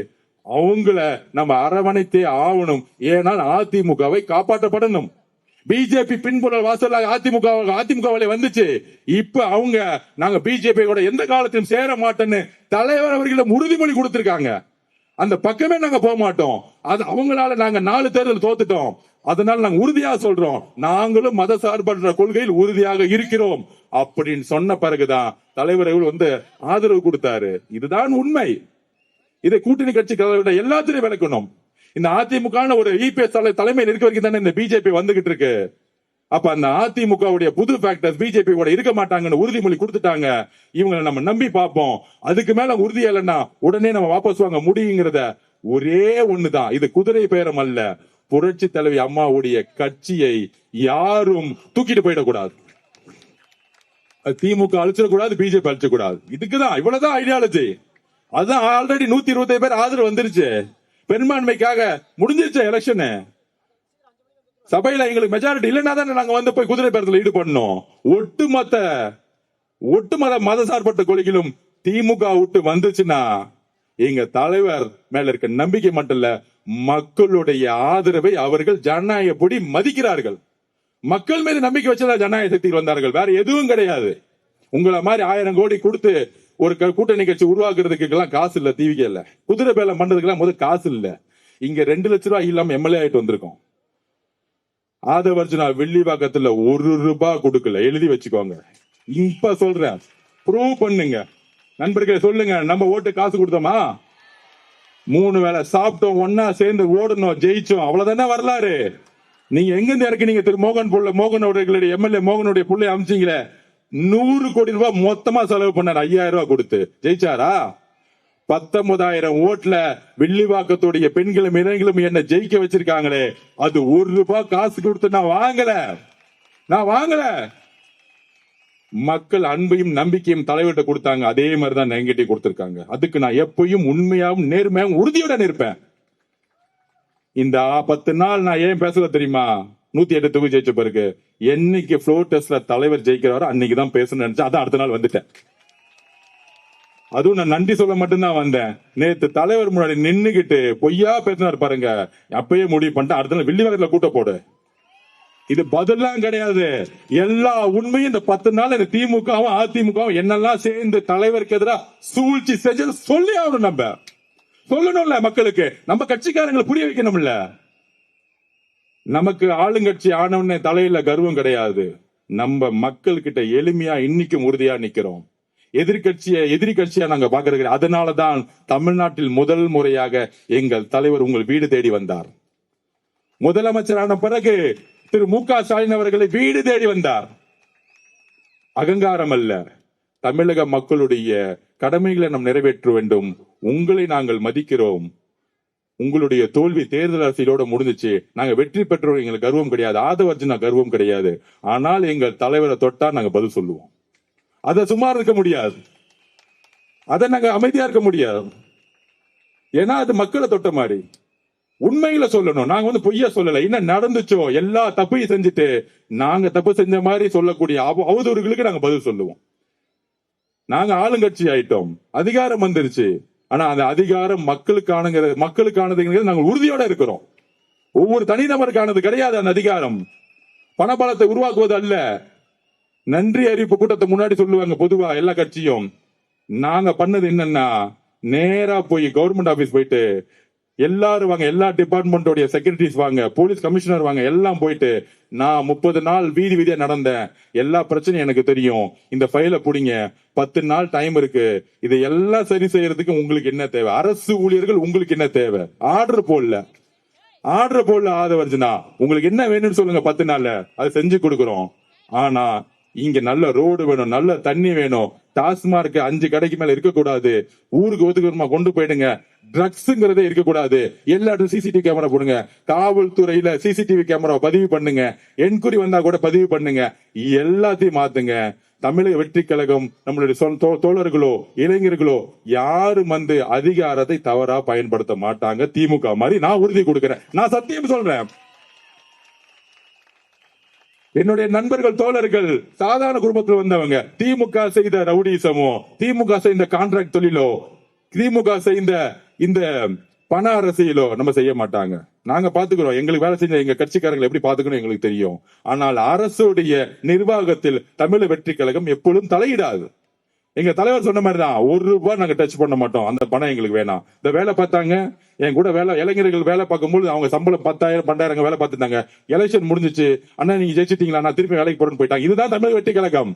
அவங்கள நம்ம அரவணைத்தே ஆகணும். ஏனால் அதிமுகவை காப்பாற்றப்படணும். பிஜேபி பின்புற வாசலாக அதிமுக வந்துச்சு. இப்ப அவங்க நாங்க பிஜேபி எந்த காலத்திலும் சேர மாட்டேன்னு தலைவர் அவர்களிடம் உறுதிமொழி கொடுத்திருக்காங்க. அந்த பக்கமே நாங்க போக மாட்டோம். அது அவங்களால நாங்க 4 தேர்தல் தோத்துட்டோம். அதனால நாங்க உறுதியாக சொல்றோம், நாங்களும் மத சார்பற்ற கொள்கையில் உறுதியாக இருக்கிறோம் அப்படின்னு சொன்ன பிறகுதான் தலைவர் ஆதரவு கொடுத்தாரு. இதுதான் உண்மை. இதை கூட்டணி கட்சி எல்லாத்திலையும் விளக்கணும். இந்த அதிமுக ஒரு இபிஎஸ் தலைமையில் இருக்க வரைக்கும் தானே இந்த பிஜேபி வந்துகிட்டு இருக்கு. அப்ப அந்த அதிமுக புது ஃபேக்டர்ஸ் பிஜேபி கூட இருக்க மாட்டாங்கன்னு உறுதிமொழி கொடுத்துட்டாங்க. இவங்களை நம்ம நம்பி பார்ப்போம். அதுக்கு மேல உறுதி இல்லைன்னா உடனே நம்ம வாபஸ் வாங்க முடியுங்கிறத ஒரே ஒண்ணுதான். இது குதிரை பேரம் அல்ல. புரட்சி தலைவி அம்மாவுடைய கட்சியை யாரும் தூக்கிட்டு போயிடக்கூடாது. திமுக அழிச்சிடக்கூடாது, பிஜேபி அழிச்சக்கூடாது. இதுக்குதான் இவ்வளவுதான் ஐடியாலஜி. அதான் ஆல்ரெடி 125 பேர் ஆதரவு வந்துருச்சு. பெரும்பான்மைக்காக முடிஞ்சிருச்சு எலெக்ஷன். சபையில எங்களுக்கு மெஜாரிட்டி இல்லைன்னா தானே நாங்க போய் குதிரை பேரத்தில் ஈடுபடணும். ஒட்டுமொத்த மத சார்பற்ற கொள்கையிலும் திமுக விட்டு வந்துச்சுன்னா எங்க தலைவர் மேல இருக்க நம்பிக்கை மட்டும் இல்ல, மக்களுடைய ஆதரவை அவர்கள் ஜனநாயகப்படி மதிக்கிறார்கள். மக்கள் மீது நம்பிக்கை வச்சுதான் ஜனநாயக சக்தியில் வந்தார்கள். வேற எதுவும் கிடையாது. உங்களை மாதிரி 1000 கோடி கொடுத்து ஒரு கூட்டணி கட்சி உருவாக்குறதுக்கு எல்லாம் காசு இல்ல. டிவிக்கே இல்ல. குதிரை பேலம் பண்றதுக்கு எல்லாம் முதல் காசு இல்ல. இங்க 2 லட்சம் ரூபாய் இல்லாம எம்எல்ஏ ஆயிட்டு வந்திருக்கோம். ஆதவர்ஜுனா வெள்ளிவாக்கத்துல 1 ரூபாய் கொடுக்கல. எழுதி வச்சுக்கோங்க. இப்ப சொல்றேன், ப்ரூவ் பண்ணுங்க. நண்பர்களே சொல்லுங்க, நம்ம ஓட்டு காசு கொடுத்தோமா? 3 வேளை சாப்பிட்டோம், ஒன்னா சேர்ந்து ஓடணும், ஜெயிச்சோம். அவ்வளவுதானே வரலாறு. நீங்க எங்கிருந்து இறக்குனீங்க? திரு மோகன் அவர்களுடைய எம்எல்ஏ மோகனுடைய பிள்ளை அமைச்சீங்களே, 100 கோடி ரூபாய் மொத்தமா செலவு பண்ணார். 5000 ரூபாய் கொடுத்து ஜெயிச்சாரா? 19,000 ஓட்டுல வெள்ளிவாக்கத்துடைய பெண்களும் இளைஞர்களும் என்ன ஜெயிக்க வச்சிருக்காங்களே, அது 1 ரூபாய் காசு கொடுத்து நான் வாங்கல. மக்கள் அன்பையும் நம்பிக்கையும் தலைவர்கிட்ட கொடுத்தாங்க. அதே மாதிரிதான் என்கிட்ட கொடுத்திருக்காங்க. அதுக்கு நான் எப்பயும் உண்மையாவும் நேர்மையாவும் உறுதியுடன் இருப்பேன். இந்த 10 நாள் நான் ஏன் பேசல தெரியுமா? 108 தொகுதி ஜெயிச்ச பிறகு என்னைக்கு ஃப்ளோர் டெஸ்ட்ல தலைவர் ஜெயிக்கிறாரோ அன்னைக்குதான் பேசணும்னு நினைச்சேன். அதான் அடுத்த நாள் வந்துட்டேன். அதுவும் நான் நன்றி சொல்ல மட்டும்தான் வந்தேன். நேத்து தலைவர் முன்னாடி நின்னுகிட்டு பொய்யா பேசினார் பாருங்க. அப்பயே முடிவு பண்ணிட்டு அடுத்த நாள் வெள்ளிவாக்கத்துல கூட்ட போடு. இது பதிலாம் கிடையாது. எல்லா உண்மையும் இந்த 10 நாள் இந்த திமுகவும் அதிமுகவும் என்னெல்லாம் சேர்ந்து தலைவருக்கு எதிராக சூழ்ச்சி செஞ்சது சொல்லி ஆகணும். நம்ம சொல்லணும்ல மக்களுக்கு. நம்ம கட்சிக்காரங்களை புரிய வைக்கணும்ல. நமக்கு ஆளுங்கட்சி ஆனவனே தலையில கர்வம் கிடையாது. நம்ம மக்கள் கிட்ட எளிமையா இன்னைக்கும் உறுதியா நிக்கிறோம். எதிரி கட்சியா நாங்க பாக்குறது. அதனாலதான் தமிழ்நாட்டில் முதல் முறையாக எங்கள் தலைவர் உங்கள் வீடு தேடி வந்தார். முதலமைச்சரான பிறகு திரு மு.க. ஸ்டாலின் அவர்களை வீடு தேடி வந்தார். அகங்காரம் அல்ல. தமிழக மக்களுடைய கடமைகளை நாம் நிறைவேற்ற வேண்டும். உங்களை நாங்கள் மதிக்கிறோம். உங்களுடைய தோல்வி தேர்தல் அரசியலோட முடிஞ்சிச்சு. நாங்க வெற்றி பெற்றோம். எங்களுக்கு கர்வம் கிடையாது. ஆதவர்ஜுனா கர்வம் கிடையாது. ஆனால் எங்கள் தலைவரை தொட்டா நாங்க பதில் சொல்லுவோம். அதை சும்மா இருக்க முடியாது, அதை நாங்க அமைதியா இருக்க முடியாது. ஏன்னா அது மக்களை தொட்ட மாதிரி. உண்மையில சொல்லணும், நாங்க பொய்யா சொல்லல. என்ன நடந்துச்சோ எல்லா தப்பையும் செஞ்சுட்டு நாங்க தப்பு செஞ்ச மாதிரி சொல்லக்கூடிய அவதூறுகளுக்கு நாங்க பதில் சொல்லுவோம். நாங்க ஆளுங்கட்சி ஆயிட்டோம், அதிகாரம் வந்துருச்சு. ஆனா அந்த அதிகாரம் மக்களுக்கானதுங்கிறது நாங்க உறுதியோட இருக்கிறோம். ஒவ்வொரு தனிநபருக்கானது கிடையாது. அந்த அதிகாரம் பணபலத்தை உருவாக்குவது அல்ல. நன்றி அறிவிப்பு கூட்டத்தை முன்னாடி சொல்லுவாங்க பொதுவா எல்லா கட்சியும். நாங்க பண்ணது என்னன்னா, நேரா போய் கவர்மெண்ட் ஆபீஸ் போயிட்டு எல்லாரும் வாங்க, எல்லா டிபார்ட்மெண்டோட செக்ரட்டரிஸ் வாங்க, போலீஸ் கமிஷனர் வாங்க, எல்லாம் போயிட்டு நான் 30 நாள் வீதி வீதியா நடந்தேன், எல்லா பிரச்சனையும் எனக்கு தெரியும், இந்த ஃபைல புடிங்க, 10 நாள் டைம் இருக்கு, இதை எல்லாம் சரி செய்யறதுக்கு உங்களுக்கு என்ன தேவை, அரசு ஊழியர்கள் உங்களுக்கு என்ன தேவை, ஆர்டர் போடல ஆதவர்ஜுனா உங்களுக்கு என்ன வேணும்னு சொல்லுங்க, 10 நாள்ல அதை செஞ்சு கொடுக்கிறோம். ஆனா இங்க நல்ல ரோடு வேணும், நல்ல தண்ணி வேணும், டாஸ்மார்க் 5 கடைக்கு மேல இருக்கக்கூடாது, ஊருக்கு ஒதுக்குறமா கொண்டு போயிடுங்க, ட்ரக்ஸ்ங்கிறதே இருக்கக்கூடாது, எல்லா இடத்துல சிசிடிவி கேமரா போடுங்க, காவல்துறையில சிசிடிவி கேமரா பதிவு பண்ணுங்க, என்கொயரி வந்தா கூட பதிவு பண்ணுங்க, எல்லாத்தையும் மாத்துங்க. தமிழக வெற்றி கழகம், நம்மளுடைய தோழர்களோ இளைஞர்களோ யாரும் அதிகாரத்தை தவறா பயன்படுத்த மாட்டாங்க. திமுக மாதிரி நான் உறுதி கொடுக்கிறேன், நான் சத்தியம் சொல்றேன். என்னுடைய நண்பர்கள் தோழர்கள் சாதாரண குடும்பத்தில் வந்தவங்க, திமுக செய்த ரவுடிசமோ, திமுக செய்த கான்ட்ராக்ட் தொழிலோ, திமுக செய்த இந்த பண அரசியலோ நம்ம செய்ய மாட்டாங்க. நாங்க பாத்துக்கிறோம், எங்களுக்கு வேலை செஞ்ச எங்க கட்சிக்காரங்களை எப்படி பாத்துக்கணும் எங்களுக்கு தெரியும். ஆனால் அரசுடைய நிர்வாகத்தில் தமிழக வெற்றி கழகம் எப்பொழுதும் தலையிடாது. எங்க தலைவர் சொன்ன மாதிரிதான், ₹1 நாங்க டச் பண்ண மாட்டோம், அந்த பணம் எங்களுக்கு வேணாம். இந்த வேலை பார்த்தாங்க என் கூட இளைஞர்கள் வேலை பார்க்கும்போது அவங்க சம்பளம் 10,000 12,000 வேலை பார்த்துட்டாங்க. எலெக்ஷன் முடிஞ்சிச்சு, அண்ணா நீங்க ஜெயிச்சிட்டீங்களா, நான் திருப்பி வேலைக்கு போறேன்னு போயிட்டாங்க. இதுதான் தமிழக வெற்றி கழகம்.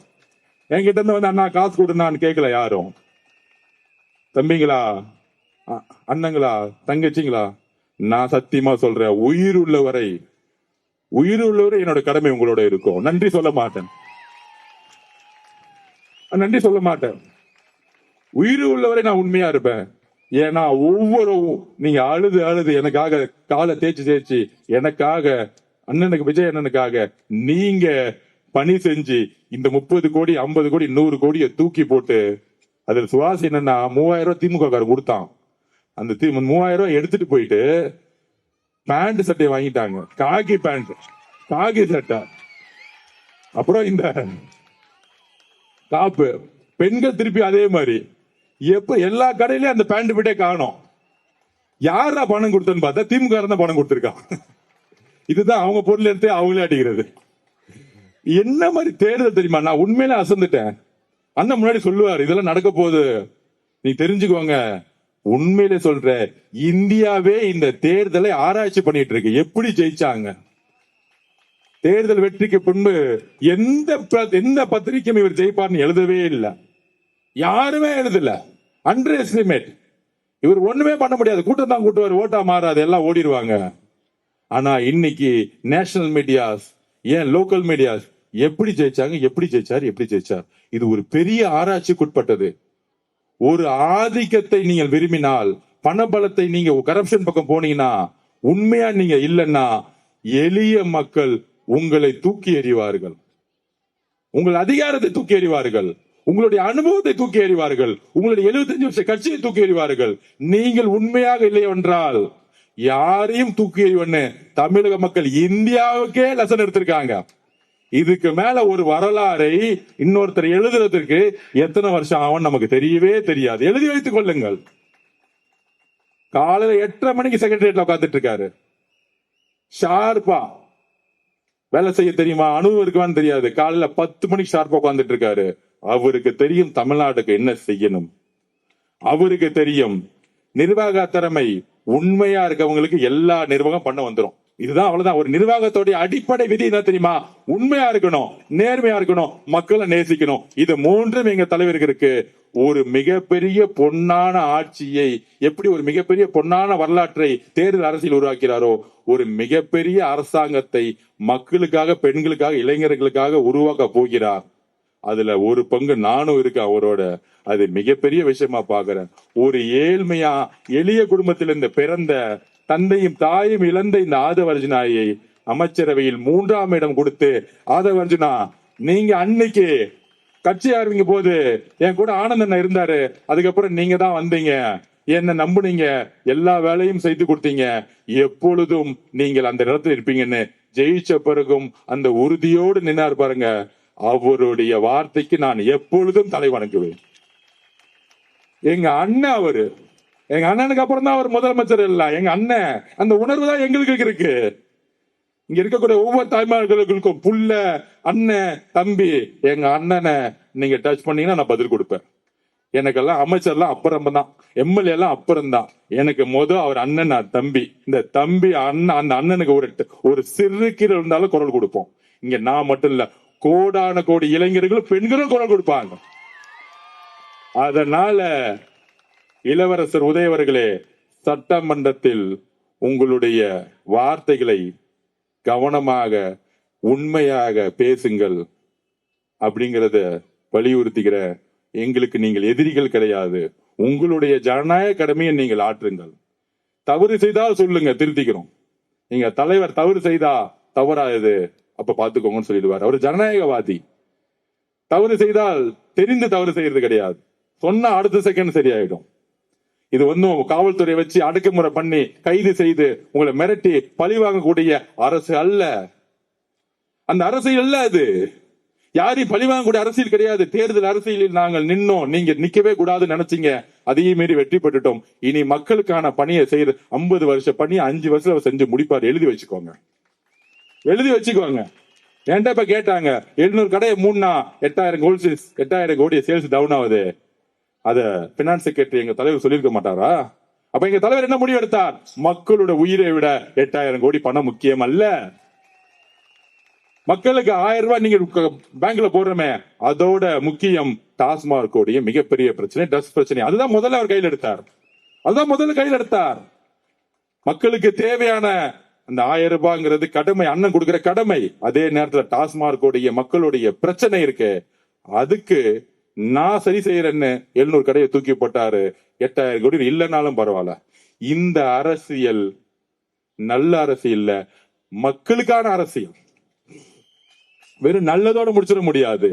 என்கிட்ட இருந்து அண்ணா காசு கொடுனான்னு கேட்கல யாரும். தம்பிங்களா, அண்ணங்களா, தங்கச்சிங்களா, நான் சத்தியமா சொல்றேன், உயிர் உள்ளவரை என்னோட கடமை உங்களோட இருக்கும். நன்றி சொல்ல மாட்டேன். உயிர் உள்ளவரை நான் உண்மையா இருப்பேன். ஏன்னா ஒவ்வொரு நீங்க அழுது எனக்காக காலை தேய்ச்சி எனக்காக அண்ணனுக்கு, விஜய் அண்ணனுக்காக நீங்க பணி செஞ்சு இந்த 30 கோடி 50 கோடி 100 கோடியை தூக்கி போட்டு, அதுல சுவாசி என்னன்னா 3000 திமுக காரன் கொடுத்தான். அந்த 3000 எடுத்துட்டு போயிட்டு பேண்ட் சட்டையை வாங்கிட்டாங்க, காகி பேண்ட், காகி சட்டை, அப்புறம் இந்த காப்பு. பெண்கள் திருப்பி அதே மாதிரி. எப்ப எல்லா கடையிலயும் அந்த பேண்ட் விட்டே காணும். யாரா பணம் கொடுத்தன்னு பார்த்தா திமுக தான் பணம் கொடுத்திருக்கான். இதுதான் அவங்க பொருள் எடுத்து அவங்களே அடிக்கிறது. என்ன மாதிரி தேர்தல் தெரியுமா? நான் உண்மையில அசந்துட்டேன். அண்ணன் முன்னாடி சொல்லுவார், இதெல்லாம் நடக்க போகுது, நீ தெரிஞ்சுக்கோங்க. உண்மையில சொல்ற, இந்தியாவே இந்த தேர்தலை ஆராய்ச்சி பண்ணிட்டு இருக்கு, எப்படி ஜெயிச்சாங்க. தேர்தல் வெற்றிக்கு பின்பு எந்த பத்திரிகையும் இவர் ஜெயிப்பார்னு எழுதவே இல்லை, யாருமே எழுதல. Under estimate. இவர் ஒண்ணுமே பண்ண முடியாது, கூட்டம் தான் கூட்டுவார், ஓட்டா மாறாது, எல்லாம் ஓடிடுவாங்க. ஆனா இன்னைக்கு நேஷனல் மீடியாஸ், ஏன் லோக்கல் மீடியாஸ் எப்படி ஜெயிச்சார், இது ஒரு பெரிய ஆராய்ச்சிக்குட்பட்டது. ஒரு ஆதிக்கத்தை நீங்கள் விரும்பினால், பணபலத்தை நீங்க கரப்ஷன் பக்கம் போனீங்கன்னா, உண்மையா நீங்க இல்லைன்னா எளிய மக்கள் உங்களை தூக்கி எறிவார்கள், உங்கள் அதிகாரத்தை தூக்கி எறிவார்கள், உங்களுடைய அனுபவத்தை தூக்கி எறிவார்கள், உங்களுடைய 75 வருஷ கட்சியை தூக்கி எறிவார்கள். நீங்கள் உண்மையாக இல்லை என்றால் யாரையும் தூக்கி எறிவன்னு தமிழக மக்கள் இந்தியாவுக்கே லெசன் எடுத்திருக்காங்க. இதுக்கு மேல ஒரு வரலாறை இன்னொருத்தர் எழுதுறதுக்கு எத்தனை வருஷம் ஆகும் நமக்கு தெரியவே தெரியாது. எழுதி வைத்துக் கொள்ளுங்கள். காலையில 8:30 மணிக்கு செக்ரட்டரியேட்ல உட்கார்ந்துட்டு இருக்காரு, ஷார்ப்பா வேலை செய்ய தெரியுமா, அனுபவம் இருக்குவான்னு தெரியாது. காலையில 10 மணிக்கு ஷார்ப்பா உட்கார்ந்துட்டு இருக்காரு. அவருக்கு தெரியும் தமிழ்நாட்டுக்கு என்ன செய்யணும், அவருக்கு தெரியும். நிர்வாக திறமை உண்மையா இருக்கவங்களுக்கு எல்லா நிர்வாகம் பண்ண வந்துரும். இதுதான், அவ்வளவுதான். ஒரு நிர்வாகத்தோட அடிப்படை விதி என்ன தெரியுமா? உண்மையா இருக்கணும், நேர்மையா இருக்கணும், மக்களை நேசிக்கணும். இது மூன்றும் எங்க தலைவருக்கு இருக்கு. ஒரு மிகப்பெரிய பொன்னான ஆட்சியை, எப்படி ஒரு மிகப்பெரிய பொன்னான வரலாற்றை தேர்தல் அரசியல் உருவாக்கிறாரோ, ஒரு மிகப்பெரிய அரசாங்கத்தை மக்களுக்காக, பெண்களுக்காக, இளைஞர்களுக்காக உருவாக்க போகிறார். அதுல ஒரு பங்கு நானும் இருக்கேன் அவரோட. அது மிகப்பெரிய விஷயமா பாக்குறேன். ஒரு ஏழ்மையா எளிய குடும்பத்திலிருந்து பிறந்த, தந்தையும் தாயும் இழந்த இந்த ஆதவர்ஜுனாயை அமைச்சரவையில் 3ஆம் இடம் கொடுத்து, ஆதவர்ஜுனா நீங்க அன்னைக்கு கட்சி ஆரம்பிங்க போது என் கூட ஆனந்தன் இருந்தாரு. அதுக்கப்புறம் நீங்க தான் வந்தீங்க, என்ன நம்புனீங்க, எல்லா வேலையும் செய்து கொடுத்தீங்க. எப்பொழுதும் நீங்கள் அந்த இடத்துல இருப்பீங்கன்னு ஜெயிச்ச பிறகும் அந்த உறுதியோடு நின்னார் பாருங்க. அவருடைய வார்த்தைக்கு நான் எப்பொழுதும் தலை வணங்குவேன். எங்க அண்ணன் அவரு. எங்க அண்ணனுக்கு அப்புறம் தான் அவர் முதலமைச்சர் இல்ல, எங்க அண்ணன். அந்த உணர்வு தான் எங்களுக்கு இருக்கு. இங்க இருக்கக்கூடிய ஒவ்வொரு தாய்மார்களுக்கும் புள்ள, அண்ணன், தம்பி. எங்க அண்ணனை நீங்க டச் பண்ணீங்கன்னா நான் பதில் கொடுப்பேன். எனக்கெல்லாம் அமைச்சர்லாம் அப்புறம் தான், எம்எல்ஏ எல்லாம் அப்புறம் தான். எனக்கு அவர் அண்ணன், நான் தம்பி. இந்த தம்பி அண்ணன், அந்த அண்ணனுக்கு ஒரு சிறு கீரை இருந்தாலும் குரல் கொடுப்போம். இங்க நான் மட்டும் இல்ல, கோடான கோடி இளைஞர்களும் பெண்களும் குரல் கொடுப்பாங்க. அதனால இளவரசர் உதயவர்களே, சட்டமன்றத்தில் உங்களுடைய வார்த்தைகளை கவனமாக உண்மையாக பேசுங்கள் அப்படிங்கறத வலியுறுத்துகிற. எங்களுக்கு நீங்கள் எதிரிகள் கிடையாது. உங்களுடைய ஜனநாயக கடமையை நீங்கள் ஆற்றுங்கள். தவறு செய்தால் சொல்லுங்க, திருத்திக்கிறோம். நீங்க தலைவர் தவறு செய்தா தவறாது அப்ப பாத்துக்கோங்கன்னு சொல்லிடுவார். அவர் ஜனநாயகவாதி. தவறு செய்தால் தெரிந்து தவறு செய்யறது கிடையாது, சொன்னா அடுத்த செகண்ட் சரியாயிடும். இது ஒன்னும் காவல்துறை வச்சு அடக்குமுறை பண்ணி கைது செய்து உங்களை மிரட்டி பழி வாங்கக்கூடிய அரசு அல்ல. அந்த அரசியல் அல்ல அது. யாரையும் பழி வாங்கக்கூடிய அரசியல் கிடையாது. தேர்தல் அரசியலில் நாங்கள் நின்னோம், நீங்க நிக்கவே கூடாதுன்னு நினைச்சீங்க, அதையும் மீறி வெற்றி பெற்றுட்டோம். இனி மக்களுக்கான பணியை செய்யற 50 வருஷ பணியை 5 வருஷத்துல செஞ்சு முடிப்பார். எழுதி வச்சுக்கோங்க, எழுதி வச்சுக்கோங்க. என்கிட்ட இப்ப கேட்டாங்க, 700 கடையை மூணா 8,000 கோடி சேல்ஸ் டவுன் ஆகுது. அத பினான்ஸ் செக்ரட்டரி எங்க தலைவர் சொல்லியிருக்க மாட்டாரா? அப்ப எங்க தலைவர் என்ன முடிவு எடுத்தார்? மக்களோட உயிரை விட 8,000 கோடி பணம் முக்கியம் அல்ல. மக்களுக்கு 1000 ரூபாய் நீங்க பேங்க்ல போடுறமே, அதோட முக்கியம் டாஸ்மாக் உடைய மிகப்பெரிய பிரச்சனை ட்ரக்ஸ் பிரச்சனை. அதுதான் முதல்ல அவர் கையில் எடுத்தார். அதுதான் முதல்ல கையில் எடுத்தார். மக்களுக்கு தேவையான அந்த 1000 ரூபாய்ங்கிறது கடமை, அண்ணன் கொடுக்கிற கடமை. அதே நேரத்தில் டாஸ்மாக் உடைய மக்களுடைய பிரச்சனை இருக்கு, அதுக்கு நான் சரி செய்யறேன்னு 700 கடையை தூக்கி போட்டாரு. 8,000 கோடி இல்லைன்னாலும் பரவாயில்ல. இந்த அரசியல் நல்ல அரசியல், மக்களுக்கான அரசியல். வெறும் நல்லதோட முடிச்சிட முடியாது.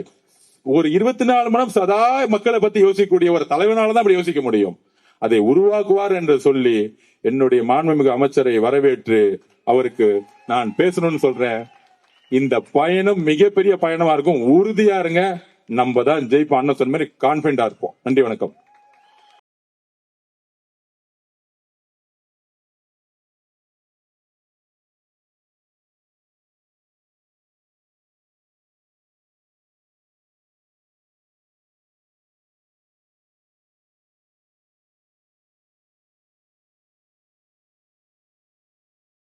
ஒரு 24 மணி நேரம் சதா மக்களை பத்தி யோசிக்கக்கூடிய ஒரு தலைவனாலதான் அப்படி யோசிக்க முடியும். அதை உருவாக்குவார் என்று சொல்லி என்னுடைய மாண்புமிகு அமைச்சரை வரவேற்று அவருக்கு நான் பேசணும்னு சொல்றேன். இந்த பயணம் மிகப்பெரிய பயணமா இருக்கும். உறுதியா இருங்க, நம்ம தான் ஜெயிப்போம். அண்ணன் சொன்ன மாதிரி கான்பிடண்டா இருப்போம். நன்றி, வணக்கம்.